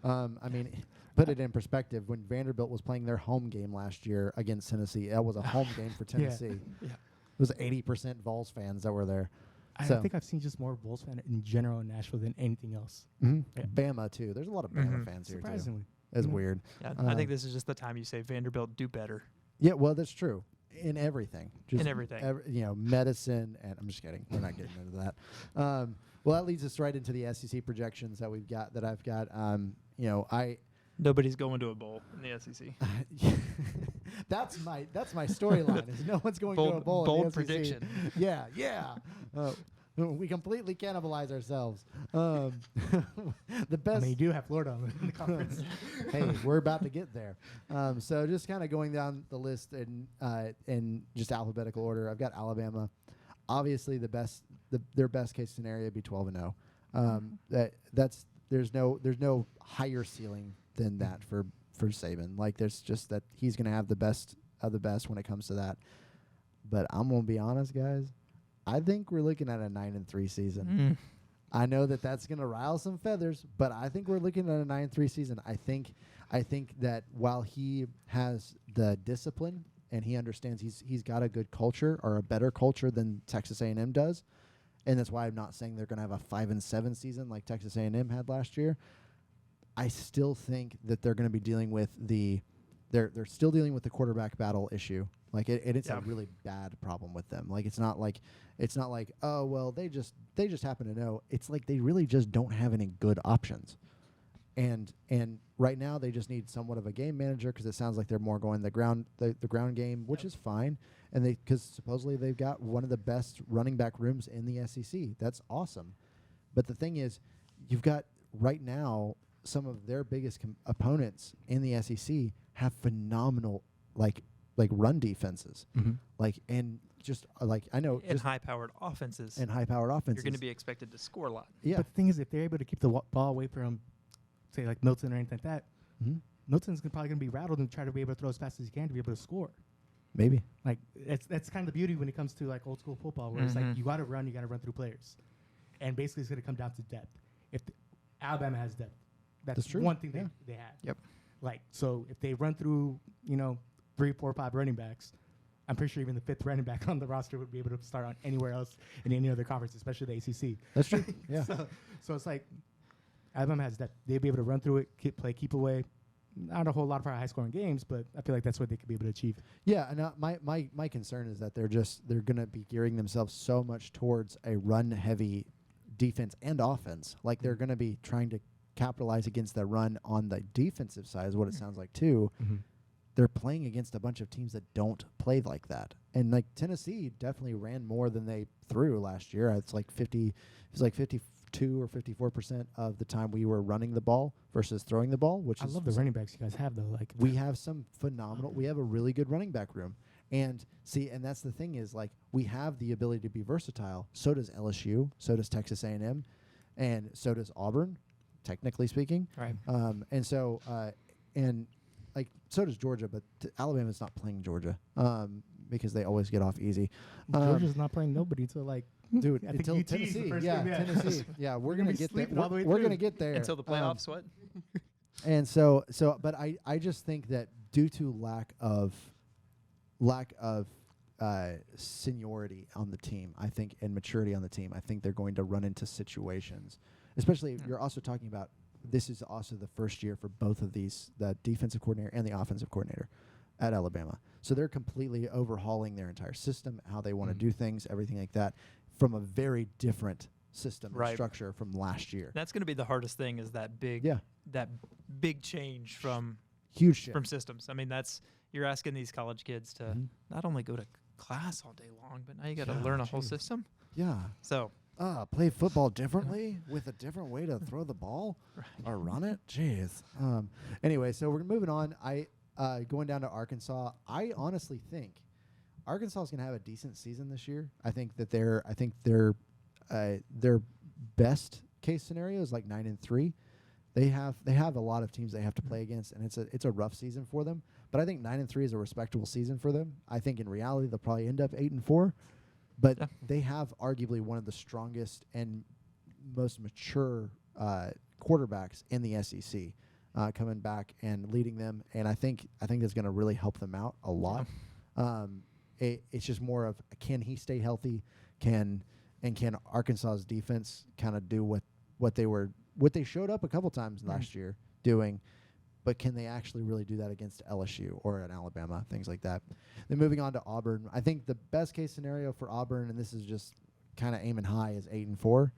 I mean, put it in perspective. When Vanderbilt was playing their home game last year against Tennessee, that was a home game for Tennessee. Yeah. It was 80% Vols fans that were there. I think I've seen just more Vols fans in general in Nashville than anything else. Mm-hmm. Yeah. Bama, too. There's a lot of Bama fans here, too. Surprisingly. is weird. Yeah, I think this is just the time you say Vanderbilt do better. Yeah, well, that's true in everything. Just In everything. Medicine, and I'm just kidding. We're not getting into that. Well, that leads us right into the SEC projections that we've got. That I've got. Nobody's going to a bowl in the SEC. That's my storyline. Is no one's going to a bowl. Bold in the SEC. prediction. Yeah. We completely cannibalize ourselves. The best. I mean, you do have Florida in the conference. Hey, we're about to get there. So just kind of going down the list in just alphabetical order. I've got Alabama. Obviously, their best case scenario would be 12-0. There's no higher ceiling than that for Saban. Like there's just that he's going to have the best of the best when it comes to that. But I'm going to be honest, guys. I think we're looking at a 9-3 season. I know that's going to rile some feathers, but I think we're looking at a 9-3 season. I think that while he has the discipline and he understands he's got a good culture or a better culture than Texas A&M does, and that's why I'm not saying they're going to have a 5-7 season like Texas A&M had last year. I still think that they're going to be dealing with they're still dealing with the quarterback battle issue. Like it's a really bad problem with them. Like it's not like oh well they just happen to know. It's like they really just don't have any good options. And right now they just need somewhat of a game manager because it sounds like they're more going the ground game, which is fine. And because supposedly they've got one of the best running back rooms in the SEC. That's awesome. But the thing is, you've got right now some of their biggest opponents in the SEC have phenomenal like run defenses, I know And high-powered offenses. and high-powered offenses. You're going to be expected to score a lot. Yeah. But the thing is, if they're able to keep the ball away from, say, like Milton or anything like that, Milton's probably going to be rattled and try to be able to throw as fast as he can to be able to score. Maybe. Like that's kind of the beauty when it comes to like old school football, where it's like you got to run through players, and basically it's going to come down to depth. If Alabama has depth, that's true. one thing Yeah. they have. Yep. Like so, if they run through 3, 4, 5 running backs, I'm pretty sure even the 5th running back on the roster would be able to start on anywhere else in any other conference, especially the ACC. That's true. Yeah. So it's like Alabama has that. They'd be able to run through it, keep away. Not a whole lot of high-scoring games, but I feel like that's what they could be able to achieve. Yeah, and my concern is that they're going to be gearing themselves so much towards a run-heavy defense and offense. Like they're going to be trying to capitalize against the run on the defensive side is what it sounds like too. They're playing against a bunch of teams that don't play like that. And like Tennessee definitely ran more than they threw last year. It's like 52 or 54% of the time we were running the ball versus throwing the ball, which I love the running backs you guys have though. Like we have some phenomenal. We have a really good running back room. And that's the thing is like we have the ability to be versatile. So does LSU, so does Texas A&M, and so does Auburn, technically speaking. Right. And so so does Georgia, but Alabama's not playing Georgia because they always get off easy. Georgia's not playing nobody until like dude I think until UT 's the Tennessee. first Yeah, game, yeah. Tennessee. Yeah, we're gonna be get there. sleeping all the way We're through. gonna get there Until the playoffs, what? And but I just think that due to lack of seniority on the team, I think, and maturity on the team, I think they're going to run into situations, especially if you're also talking about this is also the first year for both of these, the defensive coordinator and the offensive coordinator at Alabama. So they're completely overhauling their entire system, how they want to do things, everything like that, from a very different system and structure from last year. That's going to be the hardest thing is that big change from Huge shift. from systems. I mean, you're asking these college kids to not only go to class all day long, but now you got to learn a whole system. Yeah. So play football differently with a different way to throw the ball or run it. Jeez. Anyway, so we're moving on. Going down to Arkansas. I honestly think Arkansas is going to have a decent season this year. I think their best case scenario is like 9-3. They have a lot of teams they have to play against, and it's a rough season for them. But I think 9-3 is a respectable season for them. I think in reality they'll probably end up 8-4. But they have arguably one of the strongest and most mature quarterbacks in the SEC coming back and leading them, and I think that's going to really help them out a lot. It's just more of can he stay healthy? Can Arkansas's defense kind of do what they showed up a couple times last year doing? but can they actually really do that against LSU or at Alabama, things like that? Then moving on to Auburn, I think the best case scenario for Auburn, and this is just kind of aiming high, is 8-4.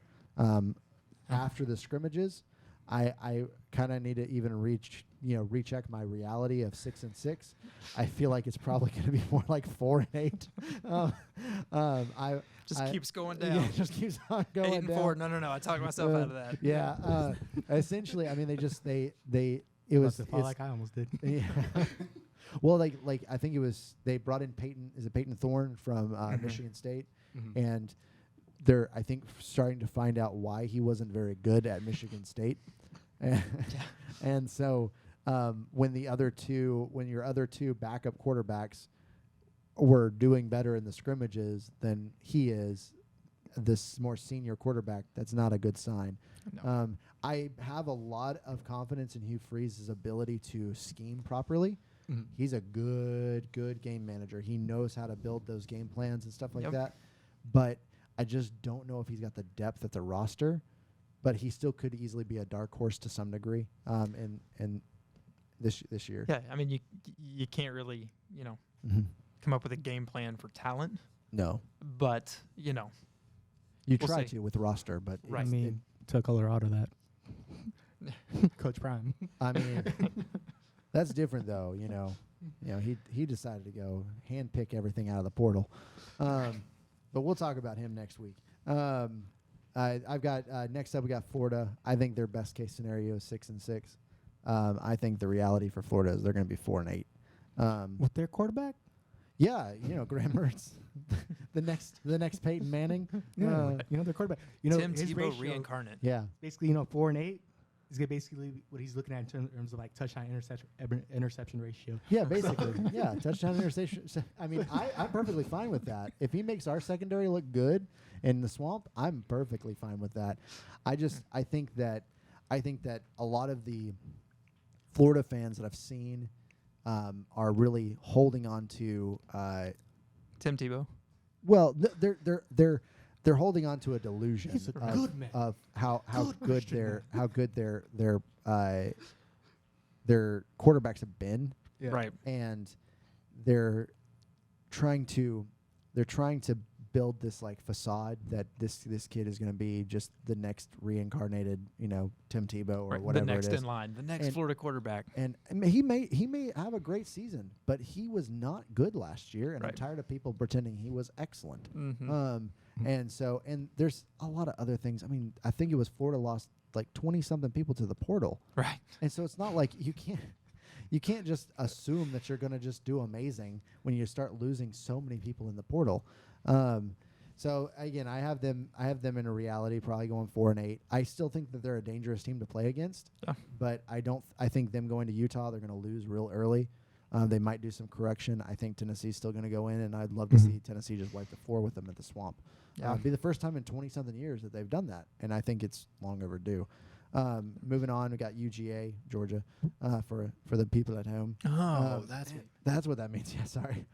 After the scrimmages, I kind of need to even recheck my reality of 6-6. I feel like it's probably going to be more like 4-8. Keeps going down. Yeah, just keeps on going 8 and down. 4. No. I talked myself out of that. Yeah. Essentially, I mean, it was like I almost did. Yeah. Well, like I think it was they brought in Peyton Thorne from Michigan State, and they're I think starting to find out why he wasn't very good at Michigan State, and so when your other two backup quarterbacks were doing better in the scrimmages than he is, this more senior quarterback, that's not a good sign. No. I have a lot of confidence in Hugh Freeze's ability to scheme properly. Mm-hmm. He's a good game manager. He knows how to build those game plans and stuff like Yep. that. But I just don't know if he's got the depth at the roster. But he still could easily be a dark horse to some degree. In this year. Yeah, I mean you can't really come up with a game plan for talent, No, but you we'll try see. to with roster, but Right. I mean, to Colorado that. Coach Prime. I mean, that's different though. He decided to go handpick everything out of the portal. But we'll talk about him next week. I've got next up we got Florida. I think their best case scenario is 6-6. I think the reality for Florida is they're going to be 4-8. With their quarterback? Yeah, Graham Mertz, the next Peyton Manning. Their quarterback. Tim his Tebow ratio, reincarnate. Yeah, basically, 4-8 is basically what he's looking at in terms of like touchdown interception ratio. yeah, basically, yeah, touchdown interception. I mean, I'm perfectly fine with that. If he makes our secondary look good in the swamp, I'm perfectly fine with that. I think that a lot of the Florida fans that I've seen are really holding on to Tim Tebow. Well, they're holding on to a delusion He's a good man. of how Good good their quarterbacks have been, Yeah. Right. and they're trying to build this like facade that this kid is going to be just the next reincarnated Tim Tebow or Right. whatever The next it is. in line, the next And- Florida quarterback. And I mean, he may have a great season, but he was not good last year, and I'm Right. tired of people pretending he was excellent. Mm-hmm. And there's a lot of other things. I mean, I think it was Florida lost like 20-something people to the portal, Right. and so it's not like you can't just assume that you're going to just do amazing when you start losing so many people in the portal. So again, I have them in a reality probably going 4-8. I still think that they're a dangerous team to play against, Yeah. but I think them going to Utah, they're going to lose real early. They might do some correction. I think Tennessee's still going to go in, and I'd love to see Tennessee just wipe the floor with them at the Swamp. Yeah. It'd be the first time in 20-something years that they've done that, and I think it's long overdue. Moving on, we got UGA, Georgia, for the people at home. Oh, That's what that means. Yeah, sorry.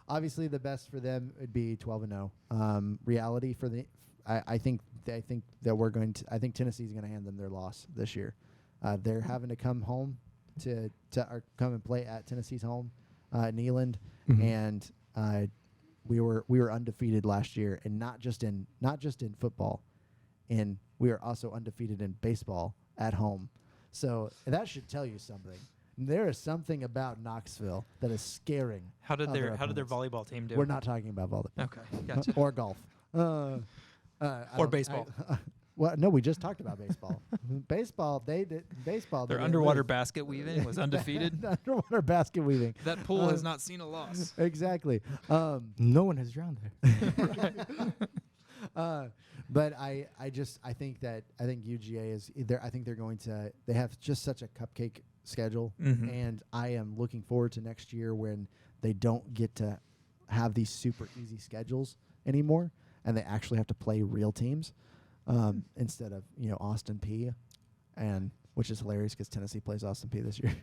Obviously, the best for them would be 12-0. Reality for I think Tennessee's going to hand them their loss this year. They're having to come home to come and play at Tennessee's home, Neyland, and we were undefeated last year, and not just in football, and we are also undefeated in baseball at home. So that should tell you something. There is something about Knoxville that is scaring. How did their opponents. volleyball team do? We're not talking about volleyball. Okay, gotcha. Or golf. Or baseball. Well, no, we just talked about baseball. Baseball. Their underwater basket weaving was undefeated. Underwater basket weaving. That pool has not seen a loss. Exactly. No one has drowned there. But I think UGA is there. I think they have just such a cupcake schedule, and I am looking forward to next year when they don't get to have these super easy schedules anymore, and they actually have to play real teams instead of Austin P, and which is hilarious because Tennessee plays Austin P this year.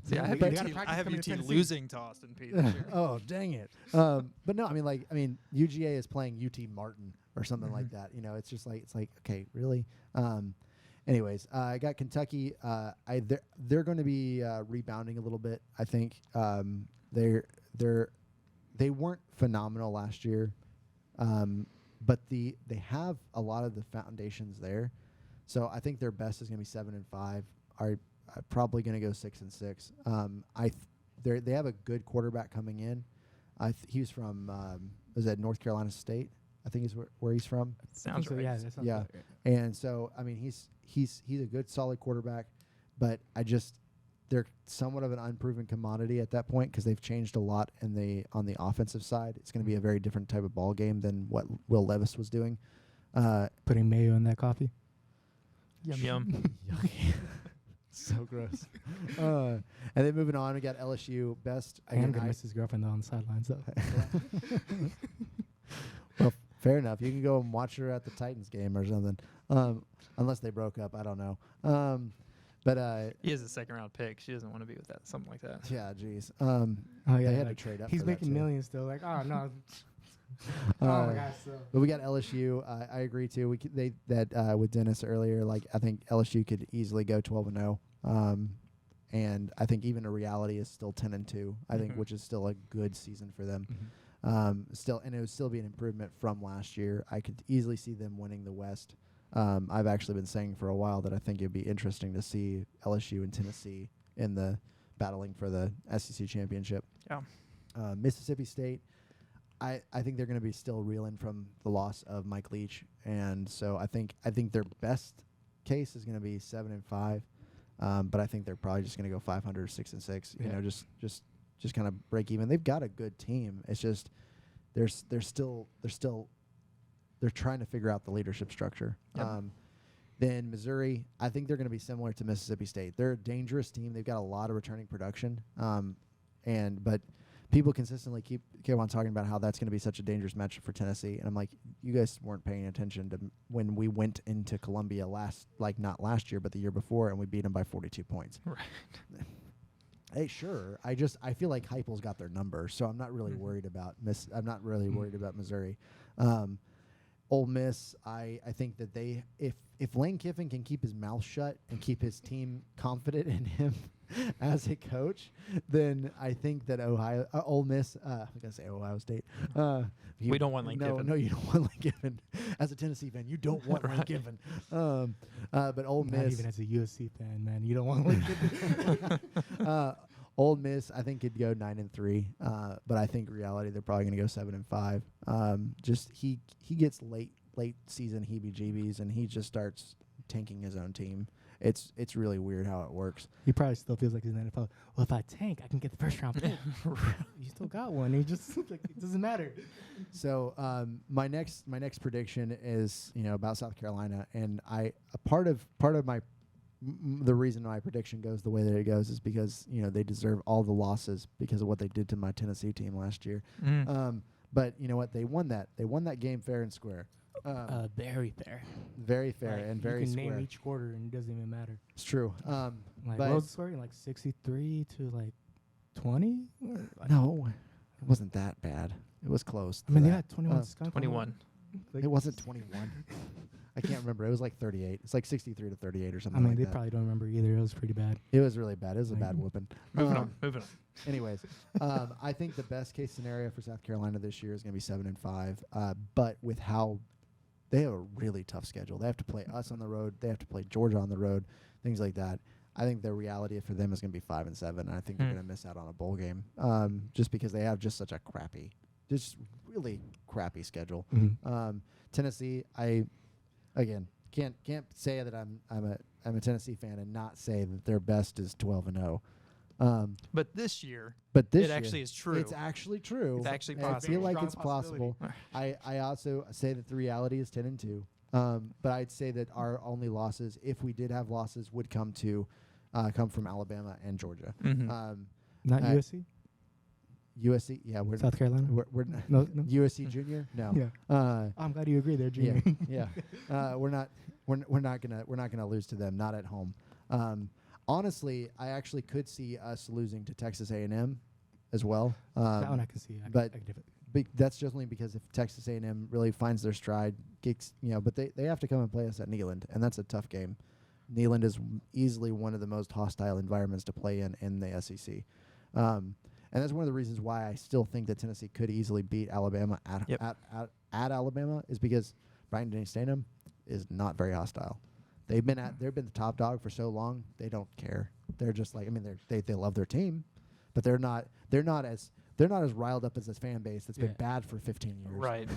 See, I have UT losing to Austin P this year. Oh, dang it. But no, UGA is playing UT Martin or something like that. It's just like, okay, really? anyways, I got Kentucky. They're going to be rebounding a little bit. I think they weren't phenomenal last year, but they have a lot of the foundations there. So I think their best is going to be 7-5. Are probably going to go 6-6. They have a good quarterback coming in. He was from was that North Carolina State? I think is where he's from. Sounds So, right. yeah, that sounds Yeah. right. And so I mean he's a good solid quarterback, but they're somewhat of an unproven commodity at that point because they've changed a lot on the offensive side. It's going to be a very different type of ball game than what Will Levis was doing. Putting mayo in that coffee. Yum. Yucky. So gross. And then moving on, we got LSU best. I am gonna miss his girlfriend though on the sidelines though. Well, fair enough. You can go and watch her at the Titans game or something. Unless they broke up, I don't know. But He is a second-round pick. She doesn't want to be with that. Something like that. yeah, geez. Oh yeah, they had like, to trade up. he's for that making too. millions still. Like, oh no. Oh my gosh. So. But we got LSU. I agree too. With Dennis earlier. Like I think LSU could easily go 12-0. And I think even a reality is still 10-2. I think, which is still a good season for them. And it would still be an improvement from last year. I could easily see them winning the West. I've actually been saying for a while that I think it'd be interesting to see LSU and Tennessee in the battling for the SEC championship. Yeah. Mississippi State. I think they're going to be still reeling from the loss of Mike Leach, and so I think their best case is going to be 7-5, but I think they're probably just going to go 500, 6-6. You know, just kind of break even. They've got a good team. It's just they're trying to figure out the leadership structure. Yep. Then Missouri, I think they're going to be similar to Mississippi State. They're a dangerous team. They've got a lot of returning production, but people consistently keep on talking about how that's going to be such a dangerous matchup for Tennessee, and I'm like, you guys weren't paying attention to when we went into Columbia not last year, but the year before, and we beat them by 42 points. Right. Hey, sure. I feel like Heupel's got their number, so I'm not really worried about worried about Missouri. Ole Miss, I think that if Lane Kiffin can keep his mouth shut and keep his team confident in him as a coach, then I think that Ole Miss, I'm gonna say Ohio State. We don't want Lane Kiffin. No, you don't want Lane Kiffin. As a Tennessee fan, you don't want Lane Kiffin. But Ole Not Miss, even as a USC fan, man, you don't want to. Ole Miss, I think could go 9-3, but I think reality they're probably going to go 7-5. Just he gets late season heebie-jeebies, and he just starts tanking his own team. It's really weird how it works. He probably still feels like he's in the NFL. Well, if I tank, I can get the first round pick. You still got one. He just like it doesn't matter. So my next prediction is about South Carolina, and part of my the reason my prediction goes the way that it goes is because they deserve all the losses because of what they did to my Tennessee team last year. But you know what? They won that game fair and square. Very fair. Very fair Like, and very you can square. name each quarter and it doesn't even matter. It's true. Like but what was the score? Like 63 to like 20? no, it wasn't that bad. It was close. I mean, they had 21 skunk. 21. Like, It wasn't 21. I can't remember. It was like 38. It's like 63 to 38 or I something mean, like they that. probably don't remember either. It was pretty bad. It was really bad. It was a bad whooping. Moving on. Anyways, I think the best case scenario for South Carolina this year is going to be 7-5. But with how they have a really tough schedule, they have to play us on the road, they have to play Georgia on the road, things like that. I think the reality for them is going to be 5-7. And I think they're going to miss out on a bowl game, just because they have just such a really crappy schedule. Tennessee, I can't say that I'm a Tennessee fan and not say that their best is 12-0. But this year, But this it year, actually is true. It's actually true. It's actually And I possible. feel like Strong it's possible. possibility. I also say that the reality is 10-2. But I'd say that our only losses, if we did have losses, would come from Alabama and Georgia. Not USC? USC, yeah, we're South Carolina? we're No. USC Junior, no. Yeah. I'm glad you agree there, Yeah, Junior. yeah. We're not gonna lose to them. Not at home. Honestly, I actually could see us losing to Texas A&M as well. That one I can see. I but can give it. that's just only because if Texas A&M really finds their stride, but they have to come and play us at Neyland, and that's a tough game Neyland is easily one of the most hostile environments to play in the SEC. And that's one of the reasons why I still think that Tennessee could easily beat Alabama at Alabama, is because Bryant-Denny Stadium is not very hostile. They've been the top dog for so long, they don't care. They're just like, I mean, they love their team, but they're not as riled up as this fan base that's been bad for 15 years. Right.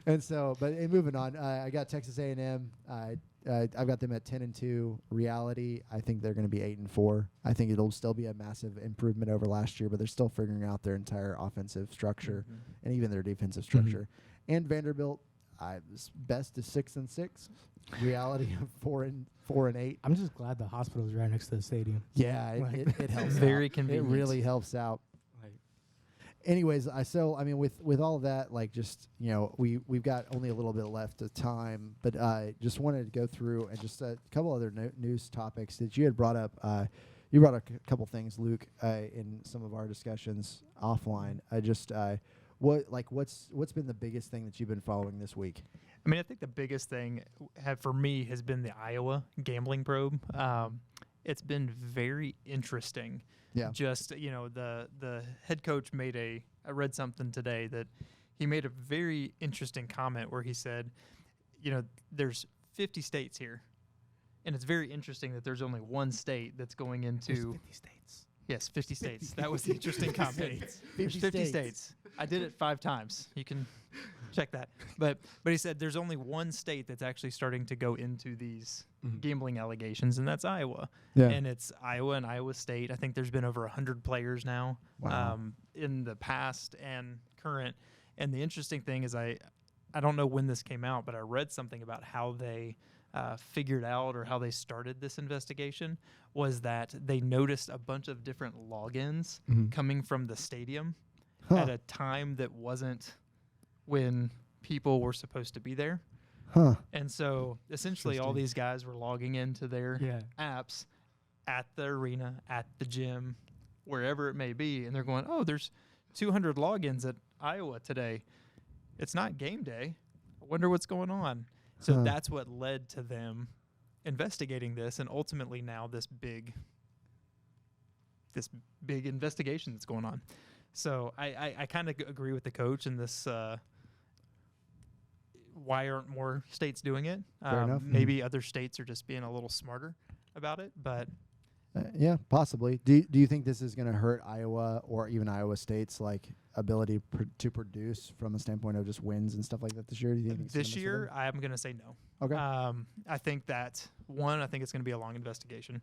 And so, but moving on, I got Texas A&M. I've got them at 10-2. Reality, I think they're going to be 8-4. I think it'll still be a massive improvement over last year, but they're still figuring out their entire offensive structure and even their defensive structure. And Vanderbilt, best is 6-6. Reality of 4-8. I'm just glad the hospital is right next to the stadium. Yeah, it helps. Very out. convenient. It really helps out. Anyways, with all of that, like, just, we've got only a little bit left of time, but just wanted to go through and just a couple other news topics that you had brought up. You brought up a couple things, Luke, in some of our discussions offline. What's been the biggest thing that you've been following this week? I mean, I think the biggest thing for me has been the Iowa gambling probe. It's been very interesting. Yeah. Just, the head coach I read something today that he made a very interesting comment where he said, there's 50 states here. And it's very interesting that there's only one state that's going into. There's 50 states. Yes, 50 states. That was the interesting comment. There's 50 states. I did it 5 times. You can check that. But he said there's only one state that's actually starting to go into these gambling allegations, and that's Iowa. Yeah. And it's Iowa and Iowa State. I think there's been over 100 players now in the past and current. And the interesting thing is I don't know when this came out, but I read something about how they figured out, or how they started this investigation, was that they noticed a bunch of different logins coming from the stadium at a time that wasn't when people were supposed to be there. And so essentially all these guys were logging into their apps at the arena, at the gym, wherever it may be, and they're going, oh, there's 200 logins at Iowa today. It's not game day. I wonder what's going on. So that's what led to them investigating this, and ultimately now this big investigation that's going on. So I kind of agree with the coach in this. Why aren't more states doing it? Fair enough. Maybe other states are just being a little smarter about it, but yeah, possibly. Do you think this is going to hurt Iowa or even Iowa State's ability to produce from a standpoint of just wins and stuff like that this year? Do you think this year I'm going to say no. Okay. I think that I think it's going to be a long investigation.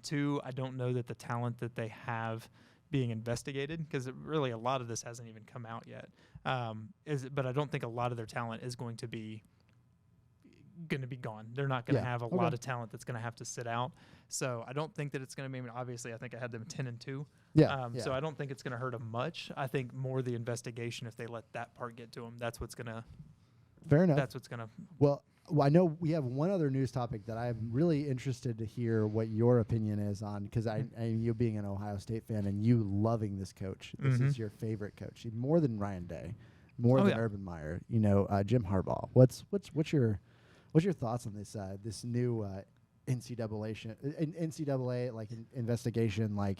2, I don't know that the talent that they have being investigated, because really a lot of this hasn't even come out yet. But I don't think a lot of their talent is going to be gone. They're not going to have a lot of talent that's going to have to sit out. So I don't think that it's going to be. I mean, obviously, I think I had them 10-2. So I don't think it's going to hurt them much. I think more the investigation, if they let that part get to them, that's what's going to. Fair enough. That's what's going to. Well, I know we have one other news topic that I'm really interested to hear what your opinion is on, because you being an Ohio State fan and you loving this coach. This is your favorite coach, more than Ryan Day, more than Urban Meyer. Jim Harbaugh. What's your thoughts on this new NCAA investigation?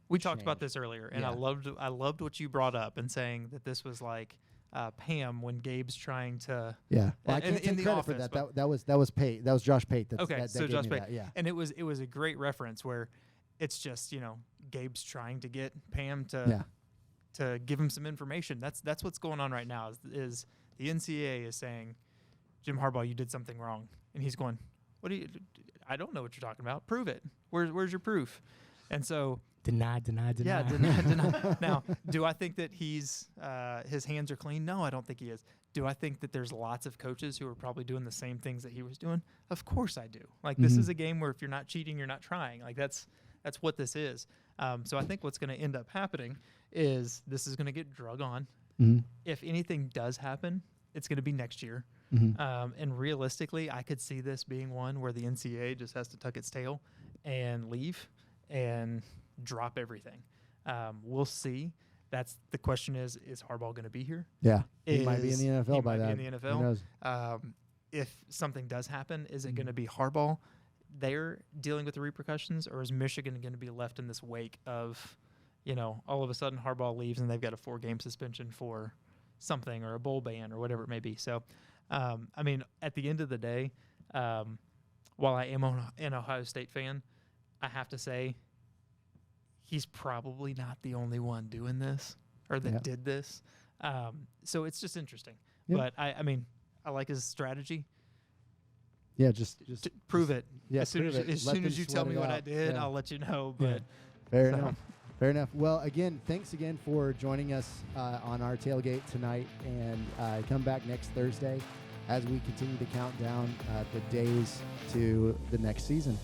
We talked about this earlier, and I loved what you brought up and saying that this was like Pam when Gabe's trying to. Yeah, well, I can't take credit for that. That was Pate. That was Josh Pate. So Josh Pate. Yeah, and it was a great reference where it's just Gabe's trying to get Pam to give him some information. That's what's going on right now. Is the NCAA is saying, Jim Harbaugh, you did something wrong, and he's going, I don't know what you're talking about. Prove it. Where's your proof? And so. Deny. Yeah, deny. Now, do I think that his hands are clean? No, I don't think he is. Do I think that there's lots of coaches who are probably doing the same things that he was doing? Of course I do. This is a game where if you're not cheating, you're not trying. That's what this is. So I think what's going to end up happening is this is going to get drug on. If anything does happen, it's going to be next year. And realistically, I could see this being one where the NCAA just has to tuck its tail and leave and drop everything. We'll see. That's the question is Harbaugh going to be here? Yeah. He might be in the NFL by that. He might be in the NFL. Who knows? if something does happen, is it going to be Harbaugh there dealing with the repercussions, or is Michigan going to be left in this wake of, all of a sudden Harbaugh leaves and they've got a 4-game suspension for something or a bowl ban or whatever it may be. So, at the end of the day, while I am an Ohio State fan, I have to say he's probably not the only one doing this or that did this. So it's just interesting. Yeah. But I like his strategy. Yeah, just prove it. Yeah, as soon as you tell me what I did, I'll let you know. But fair enough. Fair enough. Well, again, thanks again for joining us on our tailgate tonight, and come back next Thursday as we continue to count down the days to the next season.